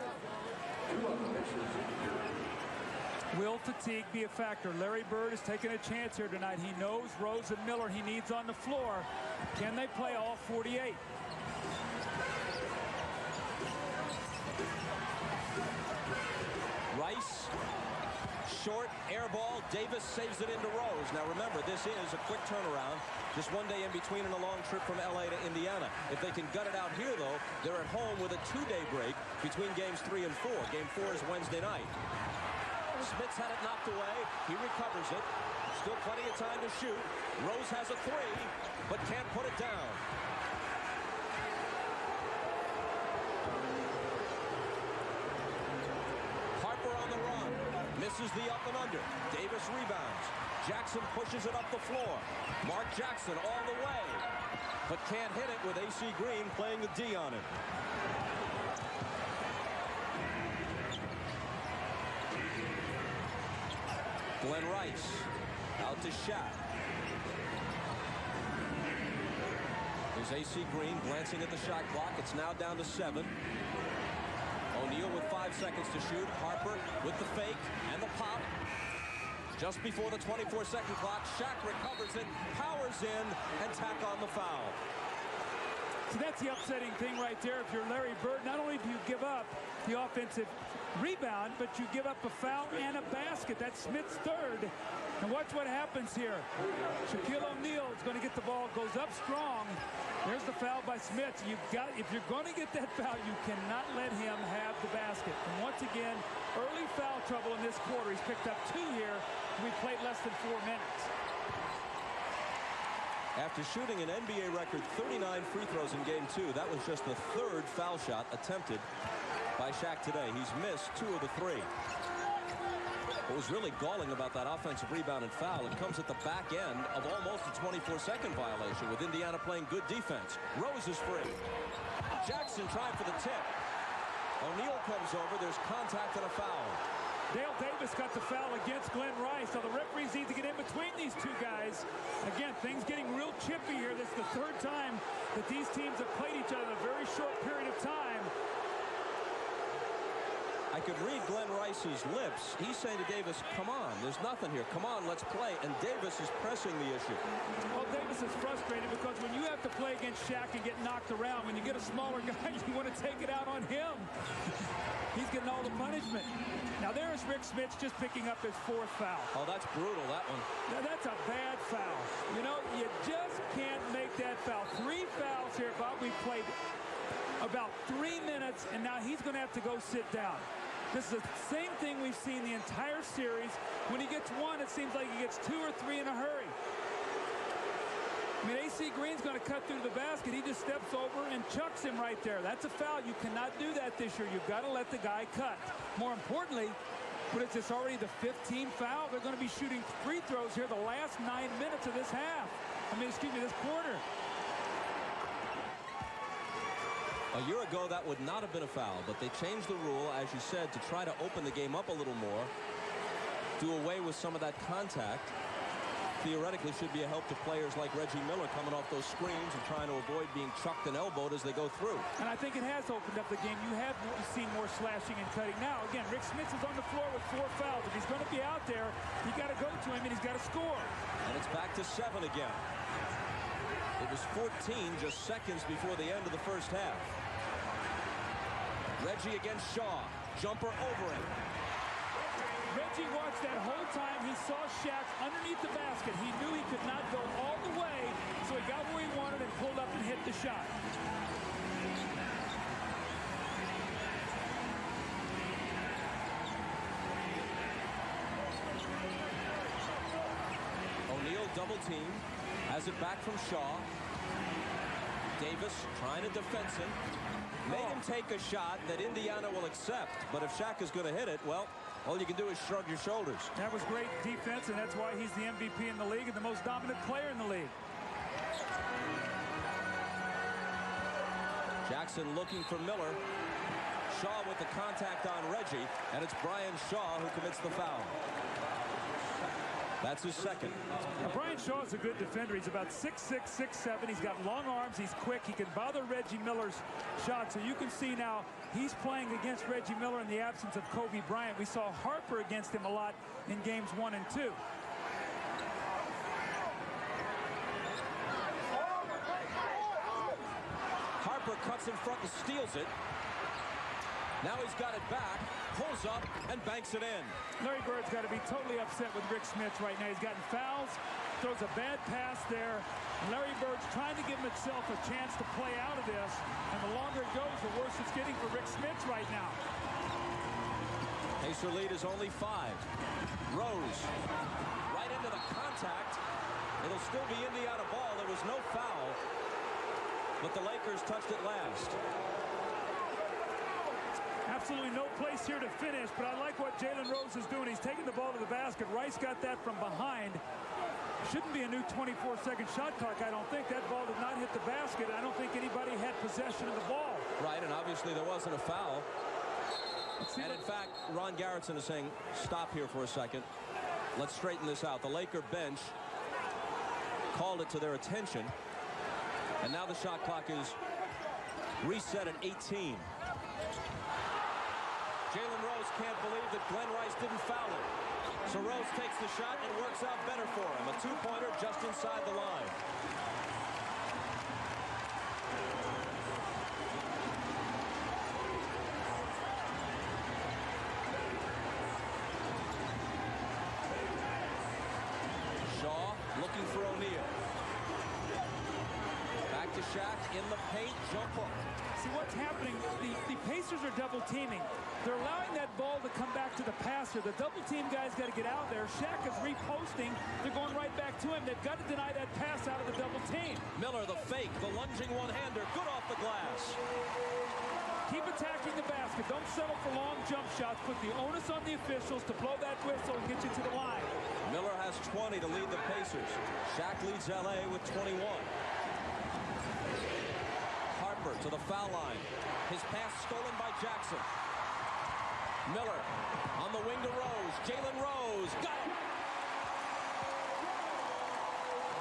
Will fatigue be a factor? Larry Bird is taking a chance here tonight. He knows Rose and Miller he needs on the floor. Can they play all 48? Rice, short, air ball. Davis saves it into Rose. Now remember, this is a quick turnaround. Just one day in between and a long trip from LA to Indiana. If they can gut it out here, though, they're at home with a 2-day break between games 3 and 4. Game 4 is Wednesday night. Smits had it knocked away. He recovers it. Still plenty of time to shoot. Rose has a 3, but can't put it down. Harper on the run. Misses the up and under. Davis rebounds. Jackson pushes it up the floor. Mark Jackson all the way, but can't hit it with AC Green playing the D on him. Glenn Rice out to Shaq. Here's AC Green glancing at the shot clock. It's now down to 7. O'Neal with 5 seconds to shoot. Harper with the fake and the pop. Just before the 24-second clock, Shaq recovers it, powers in, and tack on the foul. So that's the upsetting thing right there. If you're Larry Bird, not only do you give up the offensive rebound, but you give up a foul and a basket. That's Smith's 3rd. And watch what happens here. Shaquille O'Neal is going to get the ball, goes up strong, There's the foul by Smith. If you're going to get that foul, you cannot let him have the basket. And once again, early foul trouble in this quarter. He's picked up 2 here. We played less than 4 minutes. After shooting an NBA record 39 free throws in game 2, that was just the 3rd foul shot attempted by Shaq today. He's missed 2 of the 3. What was really galling about that offensive rebound and foul, it comes at the back end of almost a 24-second violation with Indiana playing good defense. Rose is free. Jackson trying for the tip. O'Neal comes over. There's contact and a foul. Dale Davis got the foul against Glenn Rice. So the referees need to get in between these 2 guys. Again, things getting real chippy here. This is the 3rd time that these teams have played each other in a very short period of time. I could read Glenn Rice's lips. He's saying to Davis, come on, there's nothing here. Come on, let's play. And Davis is pressing the issue. Well, Davis is frustrated because when you have to play against Shaq and get knocked around, when you get a smaller guy, you want to take it out on him. He's getting all the punishment. Now there's Rick Smits just picking up his 4th foul. Oh, that's brutal, that one. Now, that's a bad foul. You know, you just can't make that foul. 3 fouls here, Bob. We played about 3 minutes, and now he's going to have to go sit down. This is the same thing we've seen the entire series. When he gets 1, it seems like he gets 2 or 3 in a hurry. I mean, AC Green's going to cut through the basket. He just steps over and chucks him right there. That's a foul. You cannot do that this year. You've got to let the guy cut. More importantly, but it's just already the 15th foul. They're going to be shooting free throws here the last 9 minutes of this half. This quarter. A year ago, that would not have been a foul, but they changed the rule, as you said, to try to open the game up a little more, do away with some of that contact. Theoretically, should be a help to players like Reggie Miller coming off those screens and trying to avoid being chucked and elbowed as they go through. And I think it has opened up the game. You have seen more slashing and cutting. Now, again, Rick Smits is on the floor with 4 fouls. If he's going to be out there, you got to go to him, and he's got to score. And it's back to 7 again. It was 14 just seconds before the end of the first half. Reggie against Shaw. Jumper over him. Reggie watched that whole time. He saw Shaq underneath the basket. He knew he could not go all the way, so he got where he wanted and pulled up and hit the shot. O'Neal double team. Has it back from Shaw. Davis trying to defense him. Made him take a shot that Indiana will accept. But if Shaq is going to hit it, well, all you can do is shrug your shoulders. That was great defense, and that's why he's the MVP in the league and the most dominant player in the league. Jackson looking for Miller. Shaw with the contact on Reggie, and it's Brian Shaw who commits the foul. That's his 2nd. Now, Brian Shaw is a good defender. He's about 6'6", 6'7". He's got long arms. He's quick. He can bother Reggie Miller's shot. So you can see now he's playing against Reggie Miller in the absence of Kobe Bryant. We saw Harper against him a lot in games 1 and 2. Harper cuts in front and steals it. Now he's got it back, pulls up, and banks it in. Larry Bird's got to be totally upset with Rick Smits right now. He's gotten fouls, throws a bad pass there. Larry Bird's trying to give himself a chance to play out of this. And the longer it goes, the worse it's getting for Rick Smits right now. Pacer lead is only 5. Rose, right into the contact. It'll still be Indiana ball. There was no foul, but the Lakers touched it last. Absolutely no place here to finish, but I like what Jalen Rose is doing. He's taking the ball to the basket. Rice got that from behind. Shouldn't be a new 24-second shot clock, I don't think. That ball did not hit the basket. I don't think anybody had possession of the ball. Right, and obviously there wasn't a foul. And in fact, Ron Garrettson is saying, stop here for a second. Let's straighten this out. The Laker bench called it to their attention. And now the shot clock is reset at 18. Jalen Rose can't believe that Glenn Rice didn't foul him. So Rose takes the shot and works out better for him. A 2-pointer just inside the line. Shaw looking for O'Neal. Back to to Shaq in the paint, jump hook. See what's happening, the Pacers are double teaming. They're allowing that ball to come back to the passer. The double team guy's got to get out there. Shaq is reposting. They're going right back to him. They've got to deny that pass out of the double team. Miller, the fake, the lunging one-hander, good off the glass. Keep attacking the basket. Don't settle for long jump shots. Put the onus on the officials to blow that whistle and get you to the line. Miller has 20 to lead the Pacers. Shaq leads LA with 21. Harper to the foul line. His pass stolen by Jackson. Miller on the wing to Rose. Jalen Rose got it.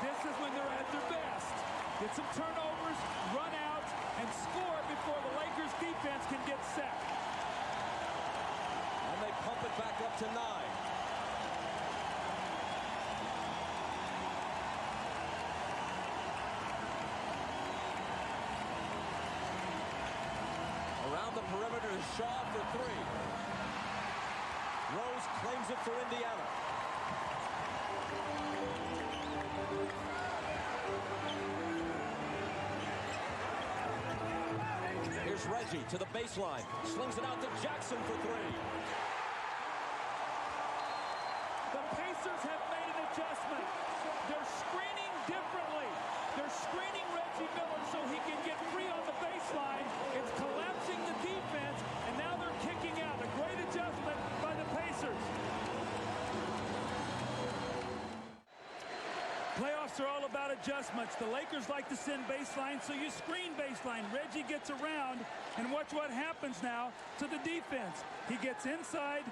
This is when they're at their best. Get some turnovers, run out, and score before the Lakers defense can get set. And they pump it back up to 9. Around the perimeter is Shaw for 3. Rose claims it for Indiana. Here's Reggie to the baseline. Slings it out to Jackson for 3. The Pacers have made an adjustment. They're screening differently. They're screening Reggie Miller so he can get free on the baseline. It's collapsing the defense, and now they're kicking out. A great adjustment by the Pacers. Playoffs are all about adjustments. The Lakers like to send baseline, so you screen baseline. Reggie gets around, and watch what happens now to the defense. He gets inside,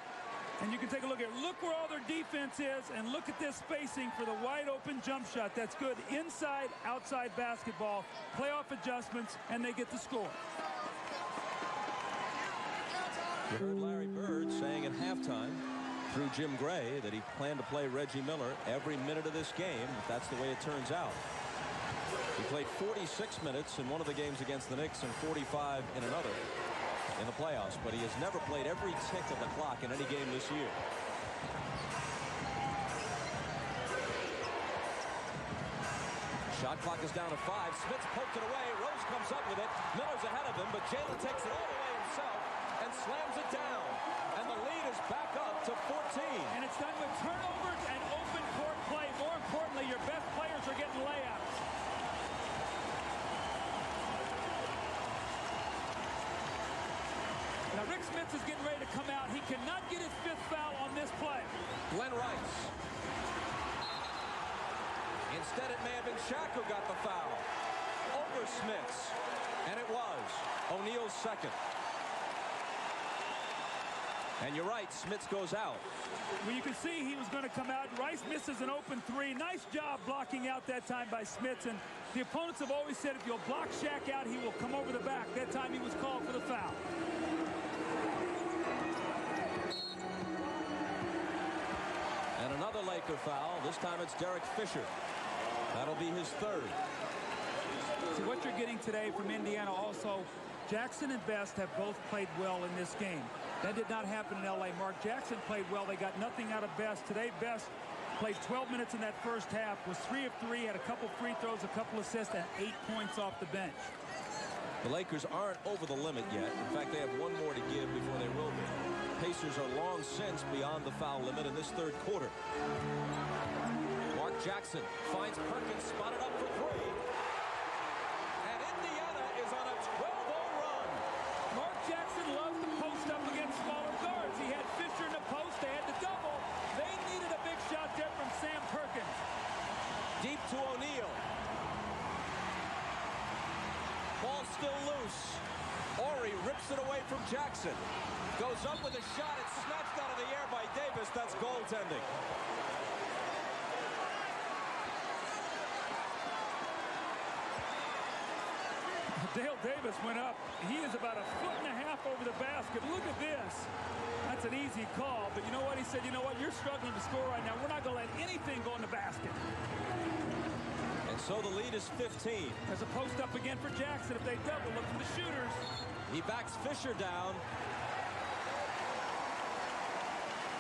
and you can take a look where all their defense is, and look at this spacing for the wide open jump shot. That's good inside, outside basketball. Playoff adjustments, and they get the score. You heard Larry Bird saying at halftime through Jim Gray that he planned to play Reggie Miller every minute of this game, if that's the way it turns out. He played 46 minutes in one of the games against the Knicks and 45 in another in the playoffs, but he has never played every tick of the clock in any game this year. Shot clock is down to 5. Smith's poked it away. Rose comes up with it. Miller's ahead of him, but Jalen takes it all the way himself and slams it down. And the lead is back up to 14. And it's done with turnovers and open court play. More importantly, your best players are getting layups. Now, Rick Smith is getting ready to come out. He cannot get his 5th foul on this play. Glenn Rice. Instead, it may have been Shaq who got the foul. Over Smith's. And it was O'Neal's 2nd. And you're right, Smith goes out. Well, you can see he was going to come out. Rice misses an open 3. Nice job blocking out that time by Smith. And the opponents have always said if you'll block Shaq out, he will come over the back. That time he was called for the foul. And another Laker foul. This time it's Derek Fisher. That'll be his 3rd. See, what you're getting today from Indiana also, Jackson and Best have both played well in this game. That did not happen in L.A. Mark Jackson played well. They got nothing out of Best. Today, Best played 12 minutes in that first half, was 3 of 3, had a couple free throws, a couple assists, and 8 points off the bench. The Lakers aren't over the limit yet. In fact, they have one more to give before they will be. Pacers are long since beyond the foul limit in this 3rd quarter. Mark Jackson finds Perkins spotted up for 3. And Indiana is on a 12-0 run. Mark Jackson loves to post up against smaller guards. He had Fisher in the post. They had the double. They needed a big shot there from Sam Perkins. Deep to O'Neal. Ball still loose. Horry rips it away from Jackson. Goes up with a shot. It's snatched out of the air by Davis. That's goaltending. Dale Davis went up. He is about 1.5 feet over the basket. Look at this. That's an easy call. But you know what? He said, you know what? You're struggling to score right now. We're not going to let anything go in the basket. And so the lead is 15. There's a post up again for Jackson. If they double, look for the shooters. He backs Fisher down.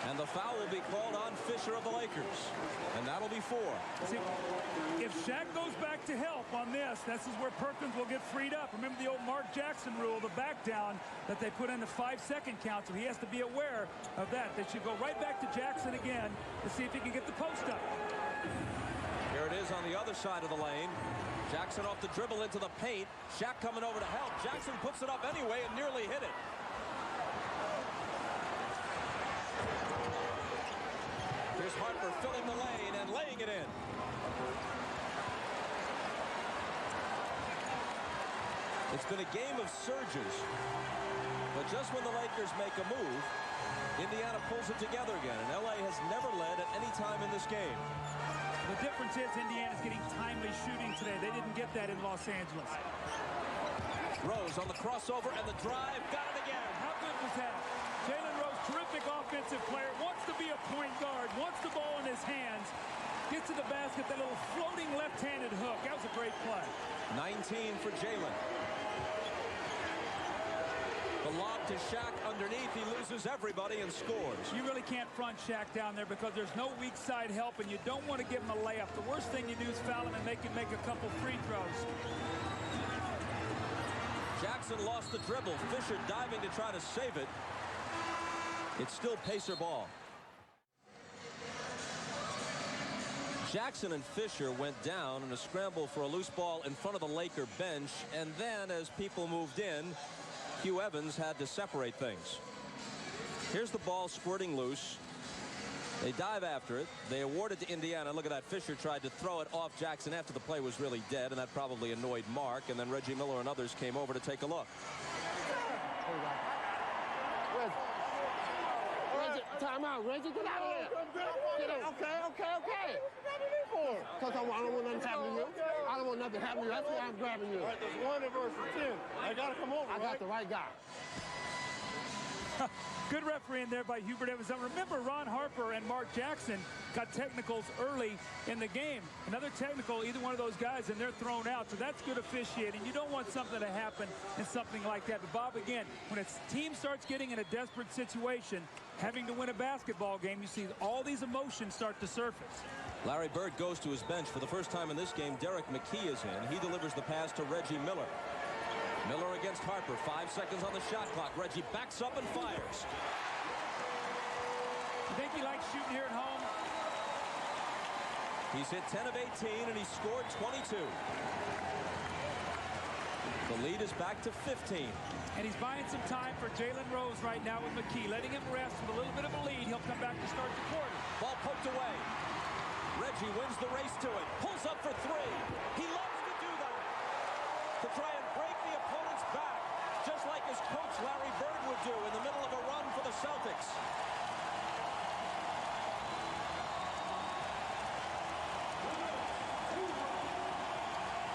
And the foul will be called on Fisher of the Lakers. And that'll be 4. See, if Shaq goes back to help on this is where Perkins will get freed up. Remember the old Mark Jackson rule, the back down that they put in the 5-second count, so he has to be aware of that. They should go right back to Jackson again to see if he can get the post up. Here it is on the other side of the lane. Jackson off the dribble into the paint. Shaq coming over to help. Jackson puts it up anyway and nearly hit it. Here's Harper filling the lane and laying it in. It's been a game of surges. But just when the Lakers make a move, Indiana pulls it together again. And LA has never led at any time in this game. The difference is Indiana's getting timely shooting today. They didn't get that in Los Angeles. Rose on the crossover and the drive. Got it again. How good was that? Jalen Rose, terrific offensive player, wants to be a point guard, wants the ball in his hands, gets to the basket, that little floating left-handed hook. That was a great play. 19 for Jalen. The lob to Shaq underneath. He loses everybody and scores. You really can't front Shaq down there because there's no weak side help, and you don't want to give him a layup. The worst thing you do is foul him and make him make a couple free throws. Jackson lost the dribble. Fisher diving to try to save it. It's still Pacer ball. Jackson and Fisher went down in a scramble for a loose ball in front of the Laker bench, and then as people moved in, Hugh Evans had to separate things. Here's the ball squirting loose. They dive after it. They award it to Indiana. Look at that. Fisher tried to throw it off Jackson after the play was really dead, and that probably annoyed Mark. And then Reggie Miller and others came over to take a look. Reggie, time out. Reggie, get out of here. Get out. Okay. Because I don't want nothing happening to you. I don't want nothing happening to you. That's why I'm grabbing you. All right, there's 1 versus 10. I got to come over, I got the right guy. Good refereeing there by Hubert Evans. Now remember, Ron Harper and Mark Jackson got technicals early in the game. Another technical, either one of those guys, and they're thrown out. So that's good officiating. You don't want something to happen in something like that. But Bob, again, when a team starts getting in a desperate situation, having to win a basketball game, you see all these emotions start to surface. Larry Bird goes to his bench for the first time in this game. Derek McKee is in. He delivers the pass to Reggie Miller. Miller against Harper. 5 seconds on the shot clock. Reggie backs up and fires. You think he likes shooting here at home? He's hit 10 of 18 and he scored 22. The lead is back to 15. And he's buying some time for Jalen Rose right now with McKee, letting him rest with a little bit of a lead. He'll come back to start the quarter. Ball poked away. Reggie wins the race to it. Pulls up for 3. He loves to do that. To try and break the opponent's back, just like his coach Larry Bird would do in the middle of a run for the Celtics.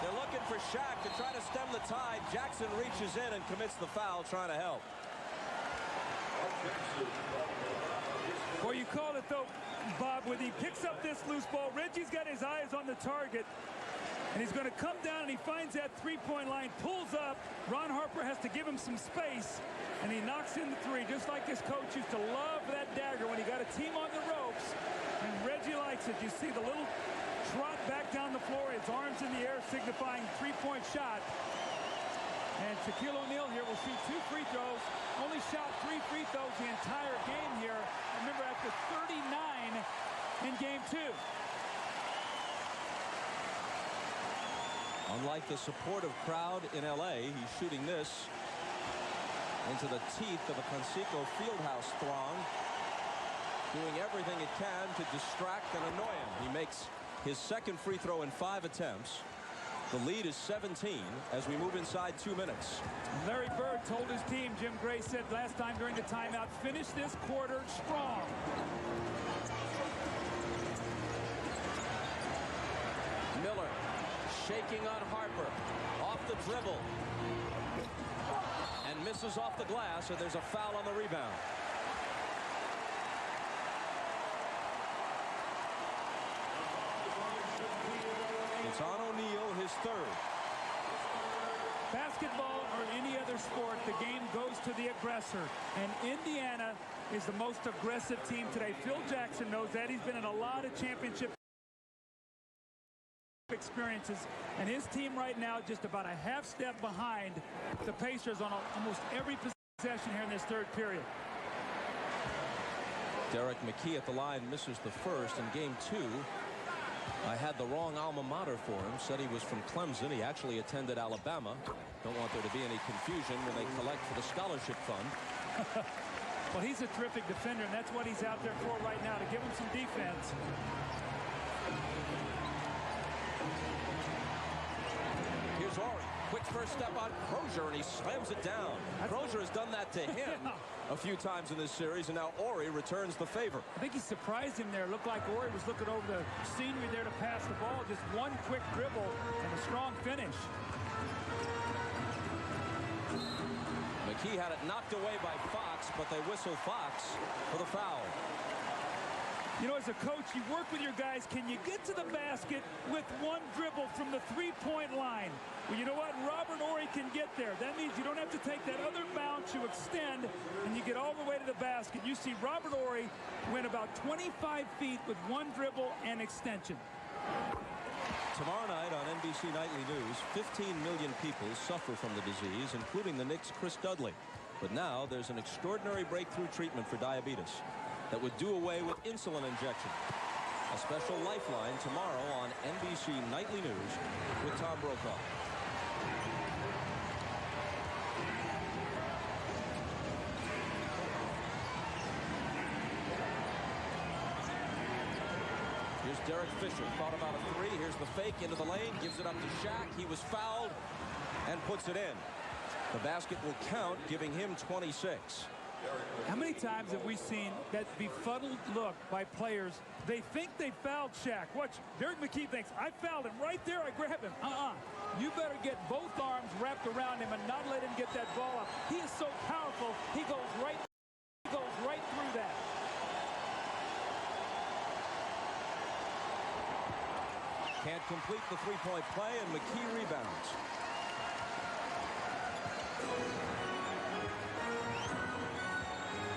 They're looking for Shaq to try to stem the tide. Jackson reaches in and commits the foul, trying to help. Well, you call it, though, Bob, when he picks up this loose ball, Reggie's got his eyes on the target, and he's going to come down, and he finds that three-point line, pulls up. Ron Harper has to give him some space, and he knocks in the 3, just like his coach used to love that dagger when he got a team on the ropes, and Reggie likes it. You see the little trot back down the floor, his arms in the air signifying three-point shot. And Shaquille O'Neal here will shoot 2 free throws. Only shot 3 free throws the entire game here. Remember, after 39 in game 2. Unlike the supportive crowd in LA, he's shooting this into the teeth of a Conseco Fieldhouse throng, doing everything it can to distract and annoy him. He makes his second free throw in 5 attempts. The lead is 17 as we move inside 2 minutes. Larry Bird told his team, Jim Gray said last time during the timeout, finish this quarter strong. Miller shaking on Harper. Off the dribble. And misses off the glass, and there's a foul on the rebound. It's on O'Neal, his 3rd. basketball or any other sport, the game goes to the aggressor. And Indiana is the most aggressive team today. Phil Jackson knows that. He's been in a lot of championship experiences, and his team right now just about a half step behind the Pacers on almost every possession here in this third period. Derek McKee at the line misses the first in game 2. I had the wrong alma mater for him. Said he was from Clemson. He actually attended Alabama. Don't want there to be any confusion when they collect for the scholarship fund. Well, he's a terrific defender, and that's what he's out there for right now, to give him some defense. Here's Ori. Quick first step on Crozier, and he slams it down. Crozier has done that to him a few times in this series, and now Ori returns the favor. I think he surprised him there. Looked like Ori was looking over the scenery there to pass the ball. Just one quick dribble and a strong finish. McKee had it knocked away by Fox, but they whistle Fox for the foul. You know, as a coach, you work with your guys. Can you get to the basket with one dribble from the three-point line? Well, you know what? Robert Ori can get there. That means you don't have to take that other bounce. You extend, and you get all the way to the basket. You see Robert Ori went about 25 feet with one dribble and extension. Tomorrow night on NBC Nightly News, 15 million people suffer from the disease, including the Knicks' Chris Dudley. But now there's an extraordinary breakthrough treatment for diabetes that would do away with insulin injection. A special lifeline tomorrow on NBC Nightly News with Tom Brokaw. Here's Derek Fisher. Thought about a three. Here's the fake into the lane. Gives it up to Shaq. He was fouled and puts it in. The basket will count, giving him 26. How many times have we seen that befuddled look by players? They think they fouled Shaq. Watch, Derek McKee thinks, I fouled him. Right there, I grab him. You better get both arms wrapped around him and not let him get that ball up. He is so powerful, he goes right through that. Can't complete the three-point play, and McKee rebounds.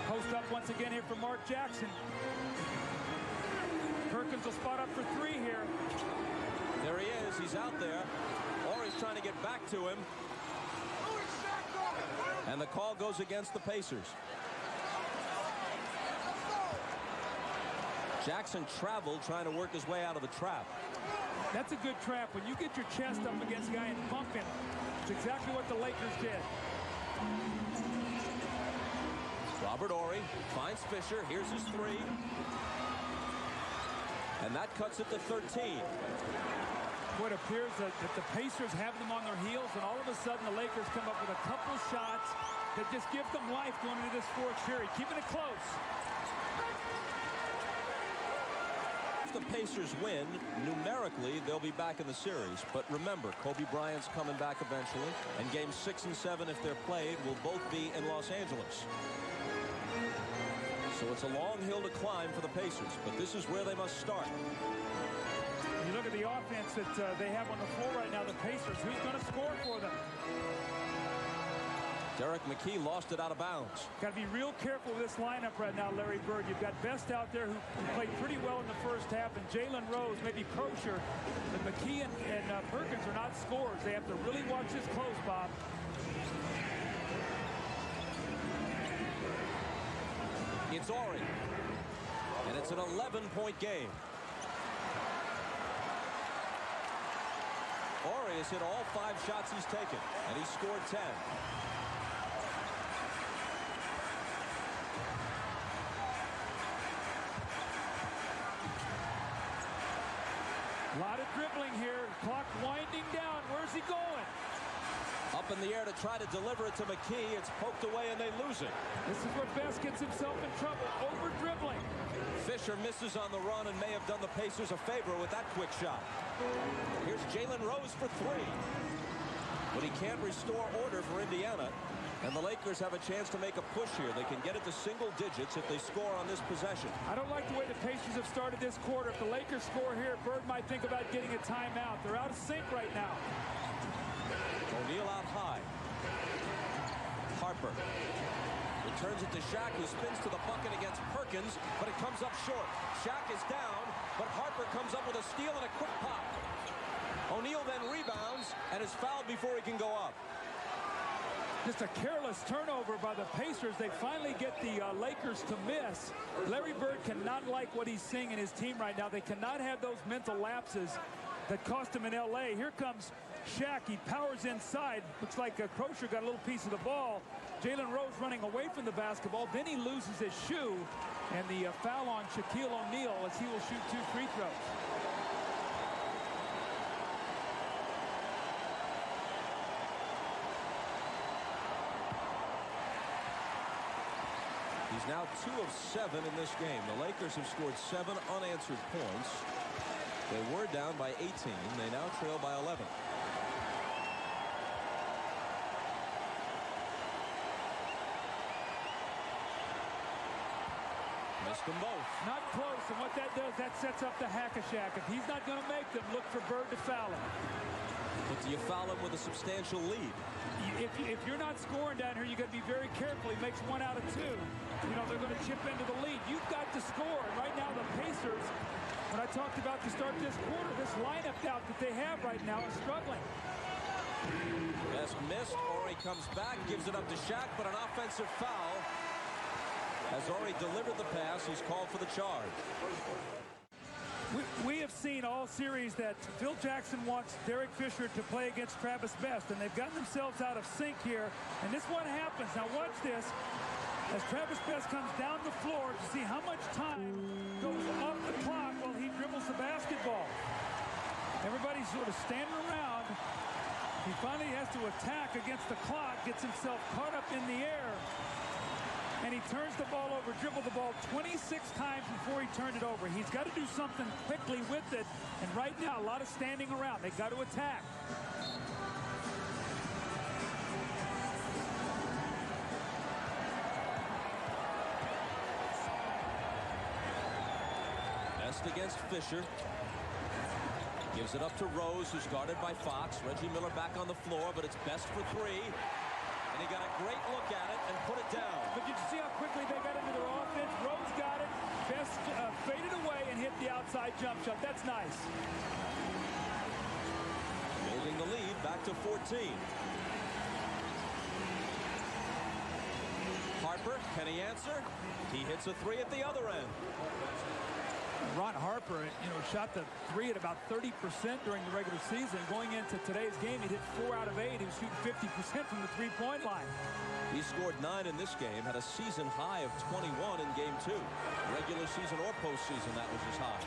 Post up once again here for Mark Jackson. Perkins will spot up for three here. There he is. He's out there. Ori's trying to get back to him. And the call goes against the Pacers. Jackson traveled, trying to work his way out of the trap. That's a good trap. When you get your chest up against a guy and pump him, it's exactly what the Lakers did. Robert Ori finds Fisher. Here's his three. And that cuts it to 13. It appears that the Pacers have them on their heels, and all of a sudden the Lakers come up with a couple shots that just give them life going into this fourth period, keeping it close. If the Pacers win, numerically, they'll be back in the series. But remember, Kobe Bryant's coming back eventually, and games 6 and 7, if they're played, will both be in Los Angeles. So it's a long hill to climb for the Pacers, but this is where they must start. You look at the offense that they have on the floor right now, the Pacers. Who's going to score for them? Derek McKee lost it out of bounds. Got to be real careful with this lineup right now, Larry Bird. You've got Best out there who played pretty well in the first half, and Jalen Rose, maybe Crozier. But McKee and Perkins are not scorers. They have to really watch this close, Bob. It's Ori, and it's an 11-point game. Ori has hit all 5 shots he's taken, and he scored 10. A lot of dribbling here. Clock winding down. Where's he going? Up in the air to try to deliver it to McKee. It's poked away, and they lose it. This is where Best gets himself in trouble. Over-dribbling. Fisher misses on the run and may have done the Pacers a favor with that quick shot. Here's Jalen Rose for 3. But he can't restore order for Indiana. And the Lakers have a chance to make a push here. They can get it to single digits if they score on this possession. I don't like the way the Pacers have started this quarter. If the Lakers score here, Bird might think about getting a timeout. They're out of sync right now. O'Neal out high. Harper returns it to Shaq, who spins to the bucket against Perkins, but it comes up short. Shaq is down, but Harper comes up with a steal and a quick pop. O'Neal then rebounds and is fouled before he can go up. Just a careless turnover by the Pacers. They finally get the Lakers to miss. Larry Bird cannot like what he's seeing in his team right now. They cannot have those mental lapses that cost him in L.A. Here comes Shaq. He powers inside. Looks like Crocier got a little piece of the ball. Jalen Rose running away from the basketball. Then he loses his shoe. And the foul on Shaquille O'Neal as he will shoot 2 free throws. He's now 2 of 7 in this game. The Lakers have scored 7 unanswered points. They were down by 18. They now trail by 11. Missed them both. Not close, and what that does, that sets up the hack-a-shack. If he's not going to make them, look for Bird to foul him. But do you foul him with a substantial lead? If you're not scoring down here, you got to be very careful. He makes 1 out of 2. You know, they're going to chip into the lead. You've got to score. And right now, the Pacers, when I talked about to start this quarter, this lineup out that they have right now is struggling. Best missed. Horry comes back, gives it up to Shaq, but an offensive foul. As Horry delivered the pass, he's called for the charge. We have seen all series that Phil Jackson wants Derek Fisher to play against Travis Best, and they've gotten themselves out of sync here. And this one happens. Now watch this. As Travis Best comes down the floor to see how much time goes off the clock while he dribbles the basketball. Everybody's sort of standing around. He finally has to attack against the clock, gets himself caught up in the air. And he turns the ball over, dribbled the ball 26 times before he turned it over. He's got to do something quickly with it. And right now, a lot of standing around. They've got to attack. Best against Fisher. Gives it up to Rose, who's guarded by Fox. Reggie Miller back on the floor, but it's Best for 3. And he got a great look at it and put it down. But did you see how quickly they got into their offense? Rose got it. Best faded away and hit the outside jump shot. That's nice. Building the lead back to 14. Harper, can he answer? He hits a 3 at the other end. Ron Harper, you know, shot the 3 at about 30% during the regular season. Going into today's game, he hit 4 out of 8. He was shooting 50% from the 3-point line. He scored 9 in this game, had a season high of 21 in game 2. Regular season or postseason, that was his high.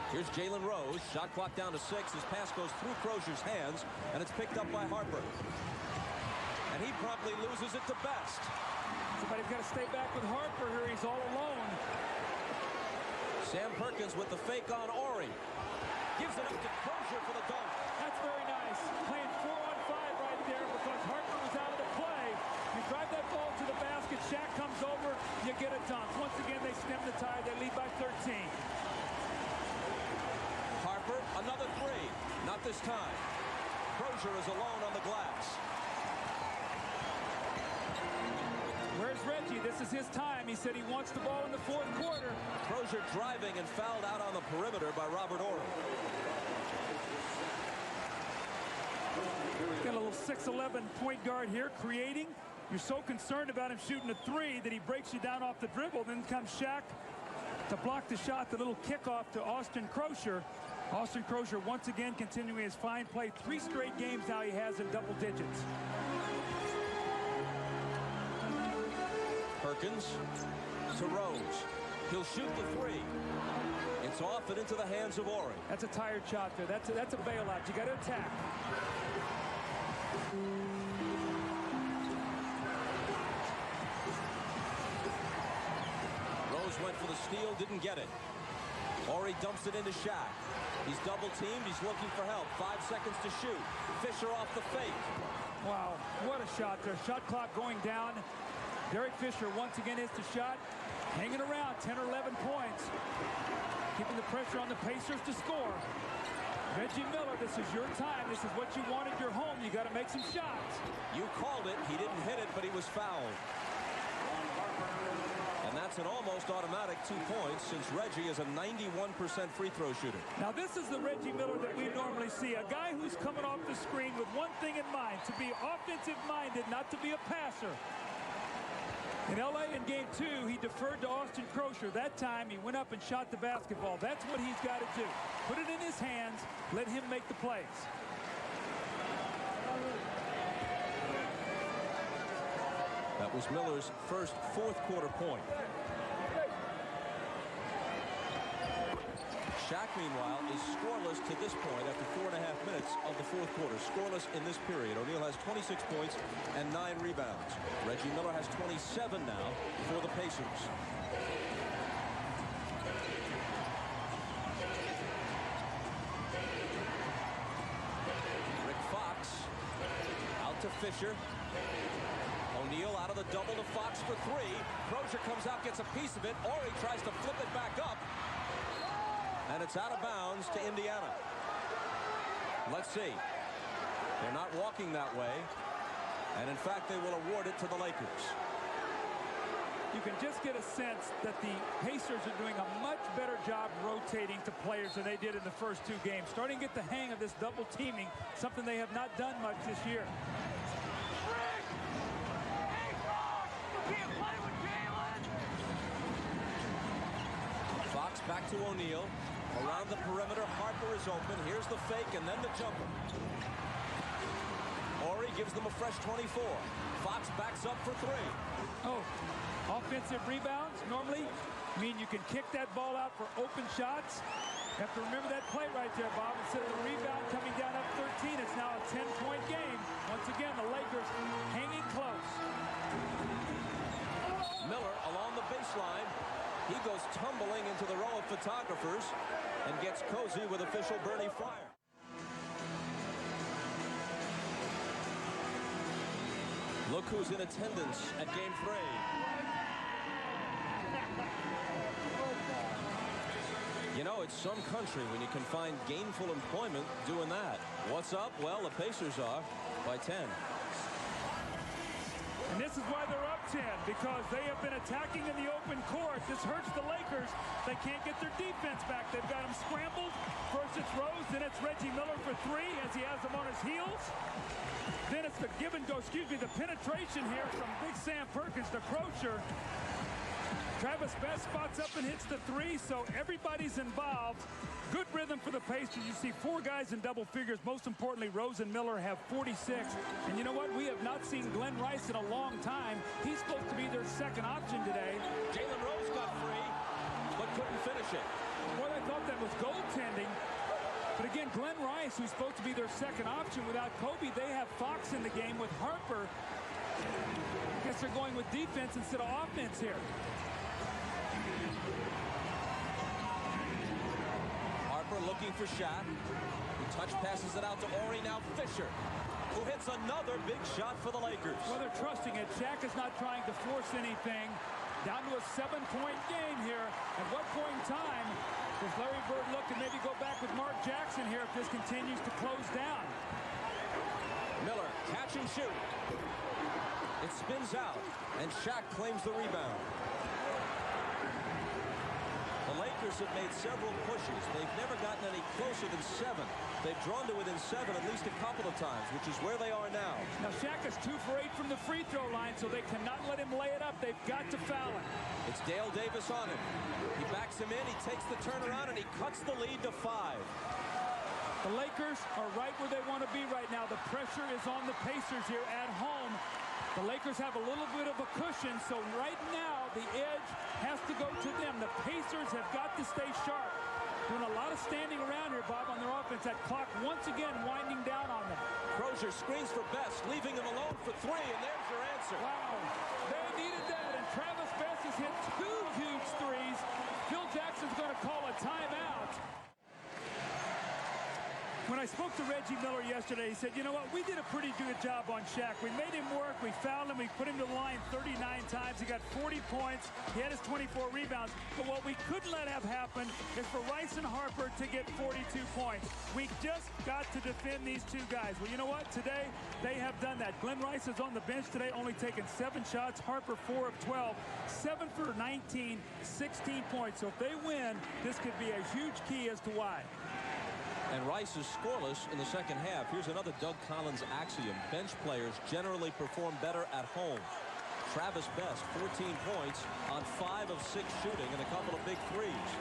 Here's Jalen Rose, shot clock down to 6. His pass goes through Crozier's hands, and it's picked up by Harper. And he promptly loses it to Best. Somebody's got to stay back with Harper here. He's all alone. Sam Perkins with the fake on Horry. Gives it up to Crozier for the dunk. That's very nice. Playing 4-on-5 right there because Harper was out of the play. You drive that ball to the basket. Shaq comes over. You get a dunk. Once again, they stem the tide. They lead by 13. Harper, another 3. Not this time. Crozier is alone on the glass. Where's Reggie? This is his time. He said he wants the ball in the 4th quarter. Crozier driving and fouled out on the perimeter by Robert Horry. Got a little 6'11" point guard here creating. You're so concerned about him shooting a 3 that he breaks you down off the dribble. Then comes Shaq to block the shot. The little kickoff to Austin Crocier. Austin Crocier once again continuing his fine play. 3 straight games now he has in double digits. Perkins to Rose. He'll shoot the 3. It's off and into the hands of Horry. That's a tired shot there. That's a bailout. You got to attack. Rose went for the steal, didn't get it. Horry dumps it into Shaq. He's double teamed. He's looking for help. 5 seconds to shoot. Fisher off the fake. Wow, what a shot there. Shot clock going down. Derek Fisher once again hits the shot. Hanging around 10 or 11 points. Keeping the pressure on the Pacers to score. Reggie Miller, this is your time. This is what you wanted your home. You got to make some shots. You called it. He didn't hit it, but he was fouled. And that's an almost automatic 2 points since Reggie is a 91% free throw shooter. Now this is the Reggie Miller that we normally see. A guy who's coming off the screen with one thing in mind, to be offensive minded, not to be a passer. In LA in game 2, he deferred to Austin Crozier. That time he went up and shot the basketball. That's what he's got to do. Put it in his hands, let him make the plays. That was Miller's first fourth-quarter point. Shaq, meanwhile, is scoreless to this point after 4.5 minutes of the fourth quarter. Scoreless in this period. O'Neal has 26 points and 9 rebounds. Reggie Miller has 27 now for the Pacers. Rick Fox out to Fisher. O'Neal out of the double to Fox for 3. Crozier comes out, gets a piece of it. Ori tries to flip it back up. And it's out of bounds to Indiana. Let's see. They're not walking that way. And in fact, they will award it to the Lakers. You can just get a sense that the Pacers are doing a much better job rotating to players than they did in the first 2 games. Starting to get the hang of this double teaming, something they have not done much this year. Fox back to O'Neal. Around the perimeter, Harper is open. Here's the fake and then the jumper. Ori gives them a fresh 24. Fox backs up for 3. Oh, offensive rebounds normally mean you can kick that ball out for open shots. You have to remember that play right there, Bob. Instead of the rebound coming down up 13, it's now a 10-point game. Once again, the Lakers hanging close. Miller along the baseline. He goes tumbling into the row of photographers and gets cozy with official Bernie Fryer. Look who's in attendance at game 3. You know, it's some country when you can find gainful employment doing that. What's up? Well, the Pacers are by 10. And this is why they're up 10, because they have been attacking in the open court. This hurts the Lakers. They can't get their defense back. They've got them scrambled. First it's Rose, then it's Reggie Miller for 3 as he has them on his heels. Then it's the give and go, the penetration here from Big Sam Perkins to Crozier. Travis Best spots up and hits the 3, so everybody's involved. Good rhythm for the Pacers. You see 4 guys in double figures. Most importantly, Rose and Miller have 46. And you know what? We have not seen Glenn Rice in a long time. He's supposed to be their second option today. Jalen Rose got free, but couldn't finish it. Boy, I thought that was goaltending. But again, Glenn Rice, who's supposed to be their second option without Kobe, they have Fox in the game with Harper. I guess they're going with defense instead of offense here. Looking for Shaq, who touch passes it out to Ori. Now Fisher, who hits another big shot for the Lakers. Well, they're trusting it. Shaq is not trying to force anything. Down to a 7-point game here. At what point in time does Larry Bird look and maybe go back with Mark Jackson here if this continues to close down? Miller, catch and shoot. It spins out, and Shaq claims the rebound. The Lakers have made several pushes. They've never gotten any closer than 7. They've drawn to within 7 at least a couple of times, which is where they are now. Now Shaq is 2 for 8 from the free throw line, so they cannot let him lay it up. They've got to foul him. It's Dale Davis on him. He backs him in, he takes the turnaround, and he cuts the lead to 5. The Lakers are right where they want to be right now. The pressure is on the Pacers here at home. The Lakers have a little bit of a cushion, so right now the edge has to go to them. The Pacers have got to stay sharp. Doing a lot of standing around here, Bob, on their offense. That clock once again winding down on them. Crozier screens for Best, leaving him alone for 3, and there's your answer. Wow, they needed that, and Travis Best has hit 2 huge threes. Phil Jackson's going to call a timeout. When I spoke to Reggie Miller yesterday, he said, you know what, we did a pretty good job on Shaq. We made him work, we fouled him, we put him to the line 39 times. He got 40 points, he had his 24 rebounds. But what we couldn't let have happen is for Rice and Harper to get 42 points. We just got to defend these two guys. Well, you know what? Today, they have done that. Glenn Rice is on the bench today, only taking 7 shots. Harper, 4 of 12. 7 for 19, 16 points. So if they win, this could be a huge key as to why. And Rice is scoreless in the second half. Here's another Doug Collins axiom. Bench players generally perform better at home. Travis Best, 14 points on 5 of 6 shooting and a couple of big threes.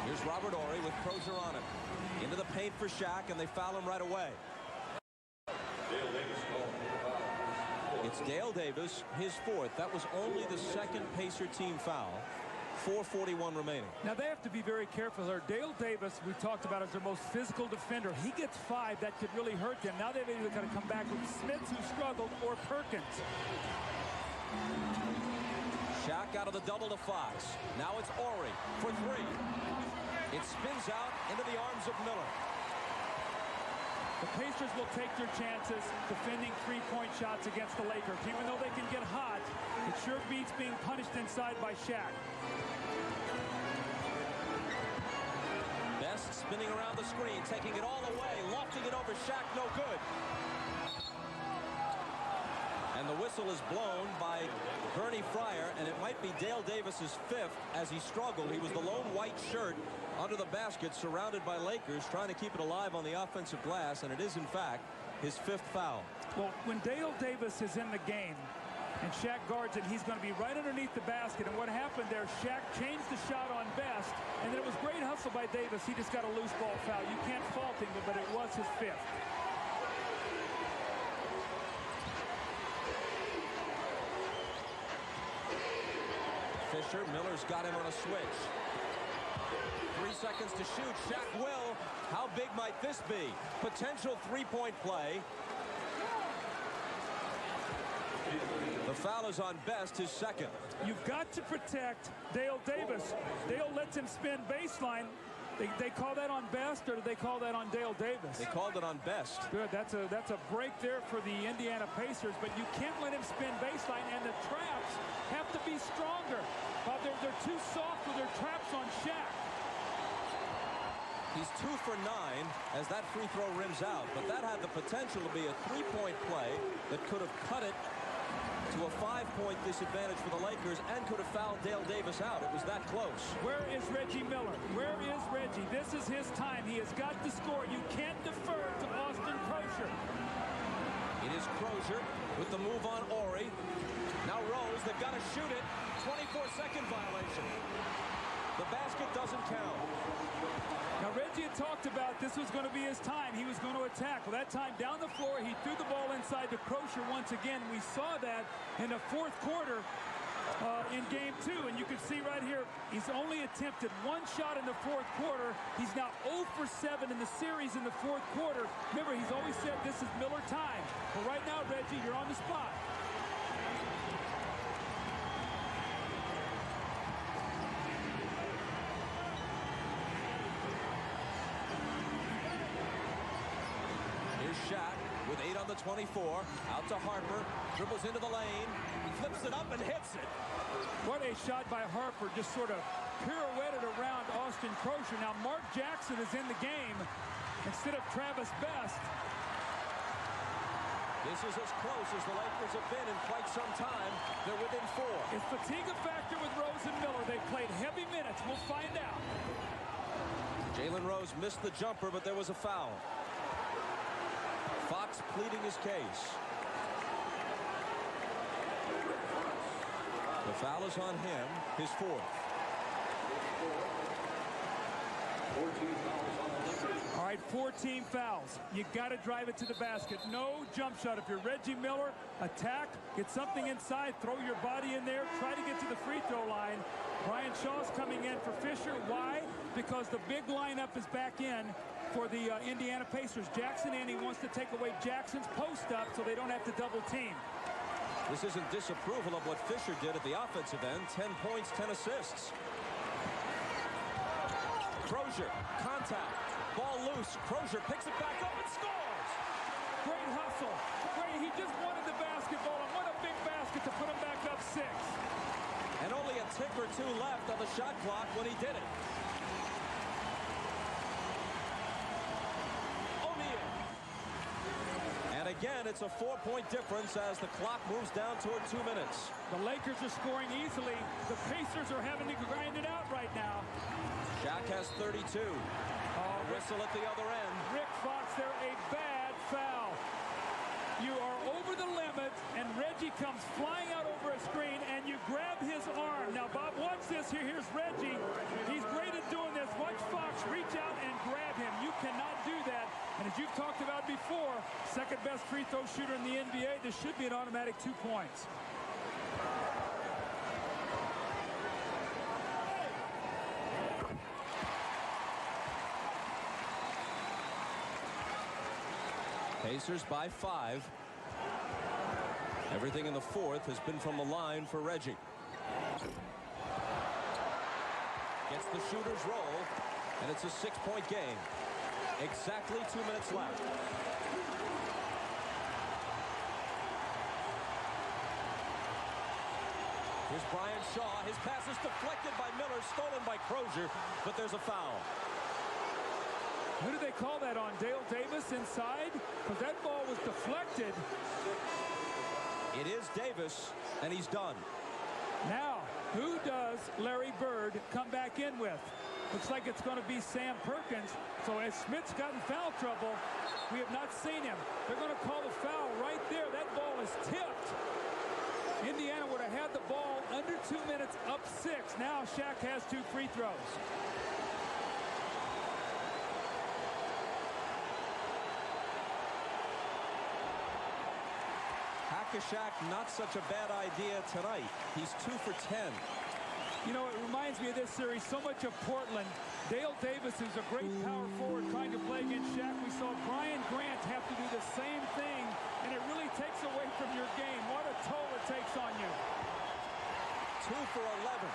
Here's Robert Horry with Crozier on him. Into the paint for Shaq, and they foul him right away. It's Dale Davis, his 4th. That was only the 2nd Pacer team foul. 4:41 remaining. Now they have to be very careful here. Dale Davis, we talked about, as their most physical defender. He gets 5. That could really hurt them. Now they've either got to come back with Smith, who struggled, or Perkins. Shaq out of the double to Fox. Now it's Horry for 3. It spins out into the arms of Miller. The Pacers will take their chances defending three-point shots against the Lakers. Even though they can get hot, it sure beats being punished inside by Shaq. Best spinning around the screen, taking it all away, lofting it over Shaq, no good. And the whistle is blown by Bernie Fryer, and it might be Dale Davis's 5th as he struggled. He was the lone white shirt under the basket, surrounded by Lakers, trying to keep it alive on the offensive glass, and it is, in fact, his 5th foul. Well, when Dale Davis is in the game and Shaq guards it, he's going to be right underneath the basket. And what happened there, Shaq changed the shot on Best, and then it was great hustle by Davis. He just got a loose ball foul. You can't fault him, but it was his 5th. Fisher, Miller's got him on a switch. 3 seconds to shoot. Shaq will. How big might this be? Potential three-point play. The foul is on Best, his 2nd. You've got to protect Dale Davis. Dale lets him spin baseline. They call that on Best, or do they call that on Dale Davis? They called it on Best. Good. That's a break there for the Indiana Pacers, but you can't let him spin baseline, and the traps have to be stronger. They're too soft with their traps on Shaq. He's 2 for 9 as that free throw rims out, but that had the potential to be a three-point play that could have cut it to a 5-point disadvantage for the Lakers and could have fouled Dale Davis out. It was that close. Where is Reggie Miller? Where is Reggie? This is his time. He has got to score. You can't defer to Austin Crozier. It is Crozier with the move on Horry. Now Rose, they've got to shoot it. 24-second violation. The basket doesn't count. Now, Reggie had talked about this was going to be his time. He was going to attack. Well, that time down the floor, he threw the ball inside to Crozier once again. We saw that in the 4th quarter in Game 2. And you can see right here, he's only attempted 1 shot in the 4th quarter. He's now 0 for 7 in the series in the 4th quarter. Remember, he's always said this is Miller time. But right now, Reggie, you're on the spot. Shaq with 8 on the 24. Out to Harper. Dribbles into the lane. Flips it up and hits it. What a shot by Harper. Just sort of pirouetted around Austin Crozier. Now Mark Jackson is in the game instead of Travis Best. This is as close as the Lakers have been in quite some time. They're within 4. Is fatigue a factor with Rose and Miller? They played heavy minutes. We'll find out. Jalen Rose missed the jumper, but there was a foul. Fox pleading his case. The foul is on him, his 4th. All right, 14 fouls. You got to drive it to the basket. No jump shot. If you're Reggie Miller, attack, get something inside, throw your body in there, try to get to the free throw line. Brian Shaw's coming in for Fisher. Why? Because the big lineup is back in for the Indiana Pacers. Jackson, and he wants to take away Jackson's post up so they don't have to double team. This isn't disapproval of what Fisher did at the offensive end. 10 points, 10 assists. Crozier, contact, ball loose. Crozier picks it back up and scores. Great hustle. Great. He just wanted the basketball, and what a big basket to put him back up 6. And only a tick or two left on the shot clock when he did it. O'Neal. And again, it's a 4-point difference as the clock moves down toward 2 minutes. The Lakers are scoring easily. The Pacers are having to grind it out right now. Shaq has 32. Whistle at the other end. Rick Fox there, a bad foul. You are over the limit, and Reggie comes flying out over a screen, and you grab his arm. Now, Bob, watch this. Here's Reggie. He's great at doing this. Watch Fox reach out and grab him. You cannot do that. And as you've talked about before, second best free throw shooter in the NBA, this should be an automatic 2 points. Pacers by 5. Everything in the fourth has been from the line for Reggie. Gets the shooter's roll, and it's a 6-point game. Exactly 2 minutes left. Here's Brian Shaw. His pass is deflected by Miller, stolen by Crozier, but there's a foul. Who do they call that on? Dale Davis inside? Because that ball was deflected. It is Davis, and he's done. Now, who does Larry Bird come back in with? Looks like it's going to be Sam Perkins. So as Smith's gotten foul trouble, we have not seen him. They're going to call the foul right there. That ball is tipped. Indiana would have had the ball under 2 minutes, up 6. Now Shaq has 2 free throws. Shaq, not such a bad idea tonight. He's 2 for 10. You know, it reminds me of this series so much of Portland. Dale Davis is a great power forward trying to play against Shaq. We saw Brian Grant have to do the same thing, and it really takes away from your game. What a toll it takes on you. 2 for 11.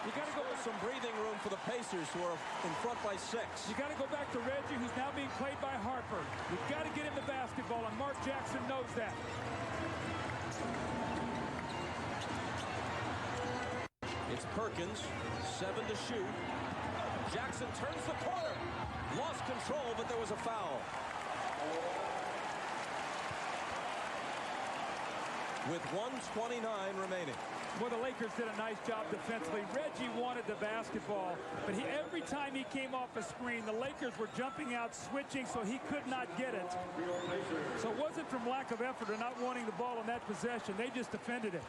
You got to go with some breathing room for the Pacers, who are in front by 6. You got to go back to Reggie, who's now being played by Harper. You've got to get him the basketball, and Mark Jackson knows that. It's Perkins, 7 to shoot. Jackson turns the corner. Lost control, but there was a foul. With 1:29 remaining. Well, the Lakers did a nice job defensively. Reggie wanted the basketball, but every time he came off a screen, the Lakers were jumping out, switching, so he could not get it. So it wasn't from lack of effort or not wanting the ball in that possession. They just defended it.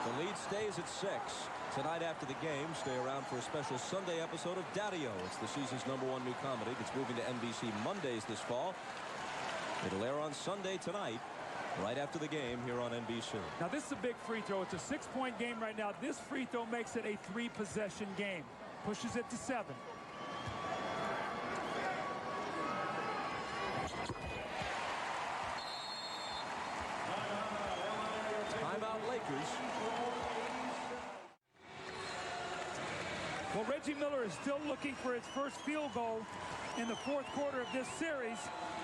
The lead stays at 6. Tonight after the game, stay around for a special Sunday episode of Daddy-O. It's the season's #1 new comedy that's moving to NBC Mondays this fall. It'll air on Sunday tonight, right after the game here on NBC. Now, this is a big free throw. It's a 6-point game right now. This free throw makes it a 3-possession game. Pushes it to 7. Timeout Lakers. Well, Reggie Miller is still looking for his first field goal in the fourth quarter of this series,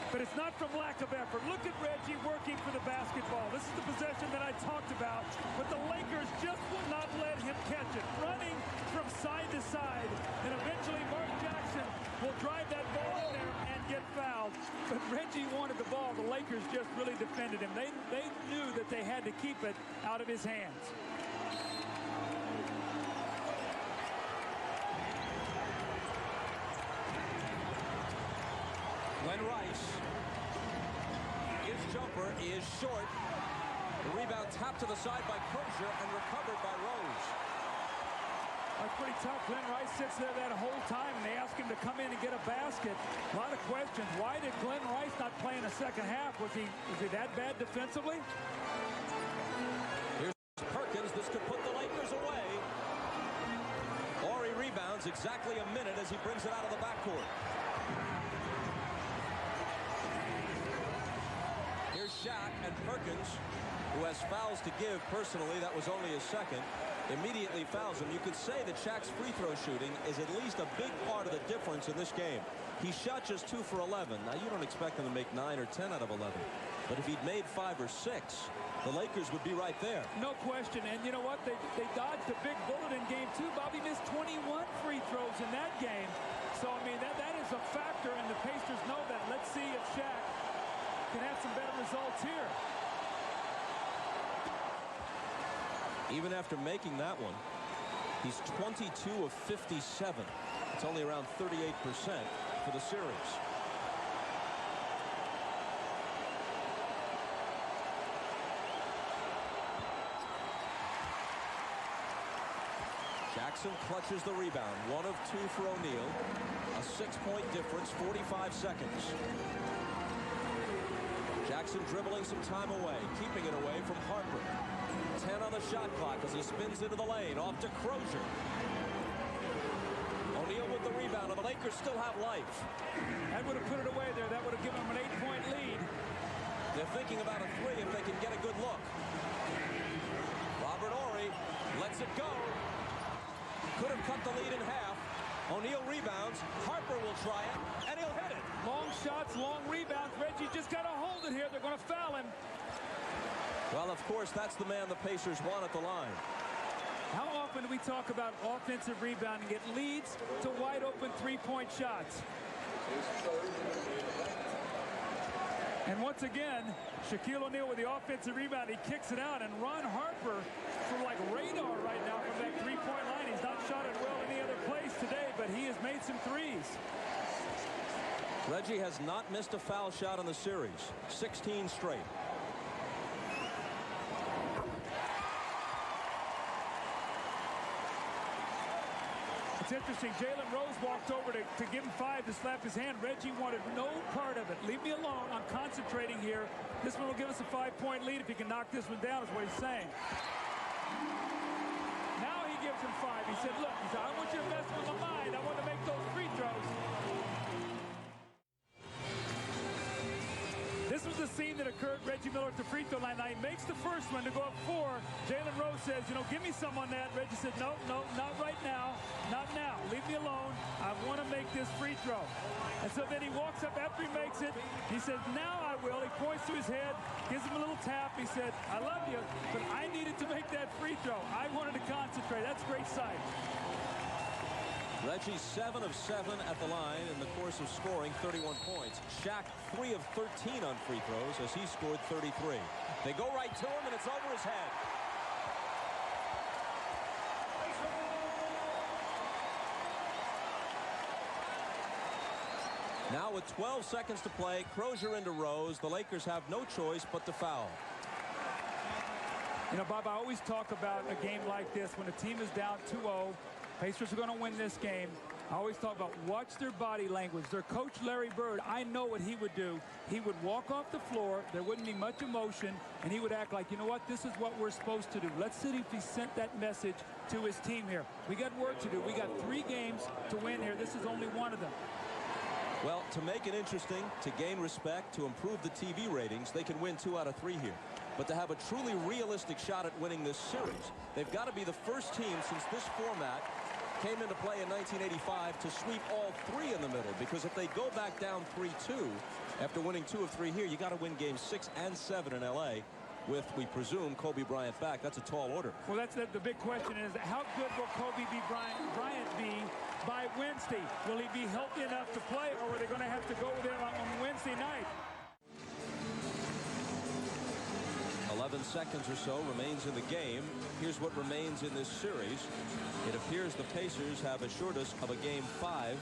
but it's not from lack of effort. Look at Reggie working for the basketball. This is the possession that I talked about, but the Lakers just will not let him catch it. Running from side to side, and eventually Mark Jackson will drive that ball in there and get fouled. But Reggie wanted the ball. The Lakers just really defended him. They knew that they had to keep it out of his hands. Glenn Rice. His jumper is short. The rebound tapped to the side by Crozier and recovered by Rose. That's pretty tough. Glenn Rice sits there that whole time, and they ask him to come in and get a basket. A lot of questions. Why did Glenn Rice not play in the second half? Was he that bad defensively? Here's Perkins. This could put the Lakers away. Or he rebounds exactly a minute as he brings it out of the backcourt. Here's Shaq and Perkins. who has fouls to give personally. That was only his second. Immediately fouls him. You could say that Shaq's free throw shooting is at least a big part of the difference in this game. He shot just 2 for 11. Now, you don't expect him to make 9 or 10 out of 11. But if he'd made 5 or 6, the Lakers would be right there. No question. And you know what? They dodged a big bullet in game 2. Bobby missed 21 free throws in that game. So, I mean, that is a factor, and the Pacers know that. Let's see if Shaq can have some better results here. Even after making that one, he's 22 of 57. It's only around 38% for the series. Jackson clutches the rebound. 1 of 2 for O'Neal. A 6-point difference, 45 seconds. Jackson dribbling some time away, keeping it away from Harper. 10 on the shot clock as he spins into the lane. Off to Crozier. O'Neal with the rebound, and the Lakers still have life. That would have put it away there. That would have given them an 8-point lead. They're thinking about a 3 if they can get a good look. Robert Horry lets it go. Could have cut the lead in half. O'Neal rebounds. Harper will try it, and he'll hit it. Long shots, long rebounds. Reggie just got to hold it here. They're going to foul him. Well, of course, that's the man the Pacers want at the line. How often do we talk about offensive rebounding? Get leads to wide-open three-point shots. And once again, Shaquille O'Neal with the offensive rebound. He kicks it out, and Ron Harper from like radar right now from that three-point line. He's not shot it well any other place today, but he has made some threes. Reggie has not missed a foul shot in the series. 16 straight. It's interesting. Jalen Rose walked over to give him 5 to slap his hand. Reggie wanted no part of it. Leave me alone. I'm concentrating here. This one will give us a 5-point lead if he can knock this one down, is what he's saying. Now he gives him 5. He said, look, he said, I don't want you to mess with my mind. I want to make those free throws. This was the scene that occurred. Reggie Miller at the free throw line. Now he makes the first one to go up 4. Jalen Rose says, you know, give me some on that. Reggie said, no, not right now. Not now. Leave me alone. I want to make this free throw. And so then he walks up after he makes it. He says, now I will. He points to his head, gives him a little tap. He said, I love you, but I needed to make that free throw. I wanted to concentrate. That's a great sight. Reggie 7 of 7 at the line in the course of scoring 31 points. Shaq 3 of 13 on free throws as he scored 33. They go right to him, and it's over his head. Now with 12 seconds to play, Crozier into Rose. The Lakers have no choice but to foul. You know, Bob, I always talk about a game like this when a team is down 2-0. Pacers are going to win this game. I always talk about watch their body language. Their coach, Larry Bird, I know what he would do. He would walk off the floor. There wouldn't be much emotion, and he would act like, you know what, this is what we're supposed to do. Let's see if he sent that message to his team here. We got work to do. We got 3 games to win here. This is only one of them. Well, to make it interesting, to gain respect, to improve the TV ratings, they can win 2 out of 3 here. But to have a truly realistic shot at winning this series, they've got to be the first team since this format came into play in 1985 to sweep all 3 in the middle, because if they go back down 3-2 after winning 2 of 3 here, you got to win games 6 and 7 in LA with, we presume, Kobe Bryant back. That's a tall order. Well, that's the big question is, how good will Kobe Bryant be by Wednesday? Will he be healthy enough to play, or are they going to have to go there on Wednesday night? 11 seconds or so remains in the game. Here's what remains in this series. It appears the Pacers have assured us of a game 5.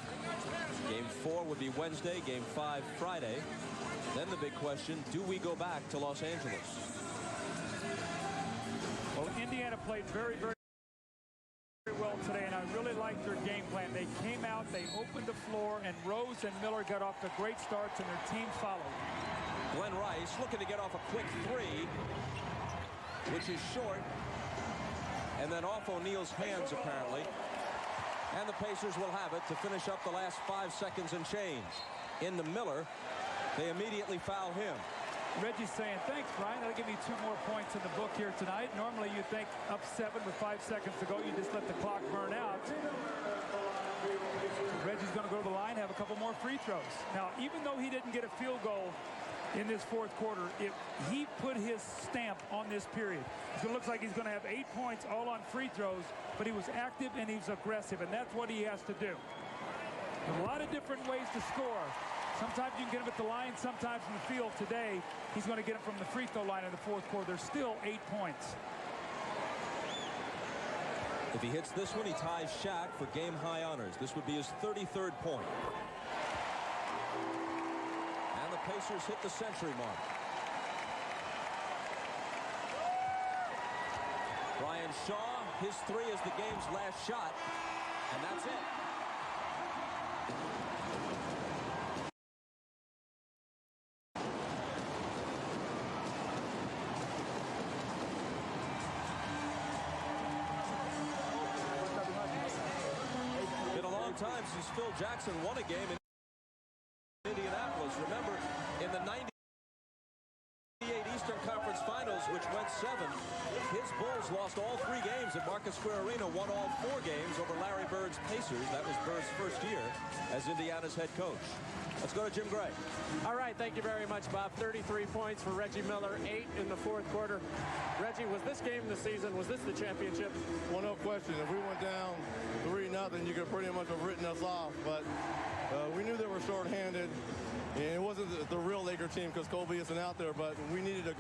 Game 4 would be Wednesday, game 5 Friday. Then the big question, do we go back to Los Angeles? Well, Indiana played very, very well today, and I really liked their game plan. They came out, they opened the floor, and Rose and Miller got off to great starts, and their team followed. Glenn Rice looking to get off a quick 3, which is short, and then off O'Neal's hands, apparently. And the Pacers will have it to finish up the last 5 seconds and change. Into Miller. They immediately foul him. Reggie's saying, thanks, Brian. That'll give me 2 more points in the book here tonight. Normally, you think up 7 with 5 seconds to go, you just let the clock burn out. Reggie's going to go to the line, have a couple more free throws. Now, even though he didn't get a field goal in this fourth quarter, he put his stamp on this period. It looks like he's going to have 8 points all on free throws, but he was active and he's aggressive, and that's what he has to do. There's a lot of different ways to score. Sometimes you can get him at the line, sometimes in the field. Today, he's going to get him from the free throw line in the fourth quarter. There's still 8 points. If he hits this one, he ties Shaq for game-high honors. This would be his 33rd point. And the Pacers hit the century mark. Brian Shaw, his 3 is the game's last shot, and that's it. Time since Phil Jackson won a game in Indianapolis. Remember, in the 98 Eastern Conference Finals, which went 7, his Bulls lost all 3 games at Market Square Arena, won all 4 games over Larry Bird's Pacers. That was Bird's first year as Indiana's head coach. Let's go to Jim Gray. All right, thank you very much, Bob. 33 points for Reggie Miller, 8 in the fourth quarter. Reggie, was this game the season? Was this the championship? Well, no question. If we went down 3-0, you could pretty much have written us off. But we knew they were shorthanded. And it wasn't the real Laker team because Kobe isn't out there, but we needed a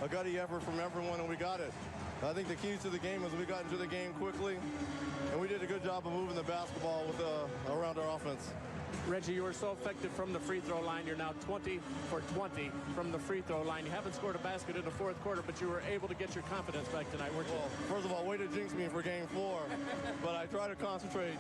gutty effort from everyone, and we got it. I think the key to the game was we got into the game quickly, and we did a good job of moving the basketball with around our offense. Reggie, you were so effective from the free throw line. You're now 20 for 20 from the free throw line. You haven't scored a basket in the fourth quarter, but you were able to get your confidence back tonight, weren't you? Well, first of all, way to jinx me for game 4, but I try to concentrate.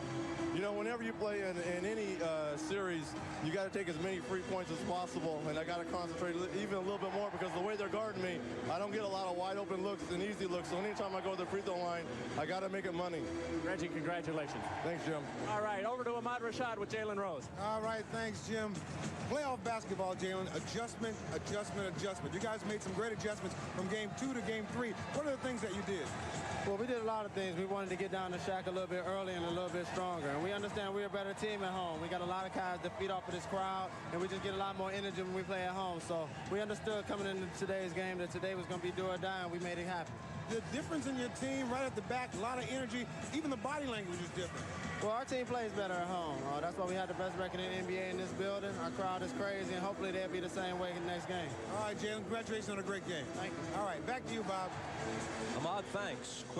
You know, whenever you play in any series, you got to take as many free points as possible, and I got to concentrate even a little bit more because the way they're guarding me, I don't get a lot of wide open looks and easy looks, so anytime I go to the free throw line, I got to make it money. Reggie, congratulations. Thanks, Jim. All right, over to Ahmad Rashad with Jalen Rose. All right, thanks, Jim. Playoff basketball, Jalen, adjustment. You guys made some great adjustments from game 2 to game 3. What are the things that you did? Well, we did a lot of things. We wanted to get down to Shaq a little bit early and a little bit stronger. And we understand we're a better team at home. We got a lot of guys to feed off of this crowd, and we just get a lot more energy when we play at home. So we understood coming into today's game that today was going to be do or die, and we made it happen. The difference in your team right at the back, a lot of energy, even the body language is different. Well, our team plays better at home. That's why we had the best record in the NBA in this building. Our crowd is crazy, and hopefully they'll be the same way in the next game. All right, Jalen, congratulations on a great game. Thank you. All right, back to you, Bob. Ahmad, thanks.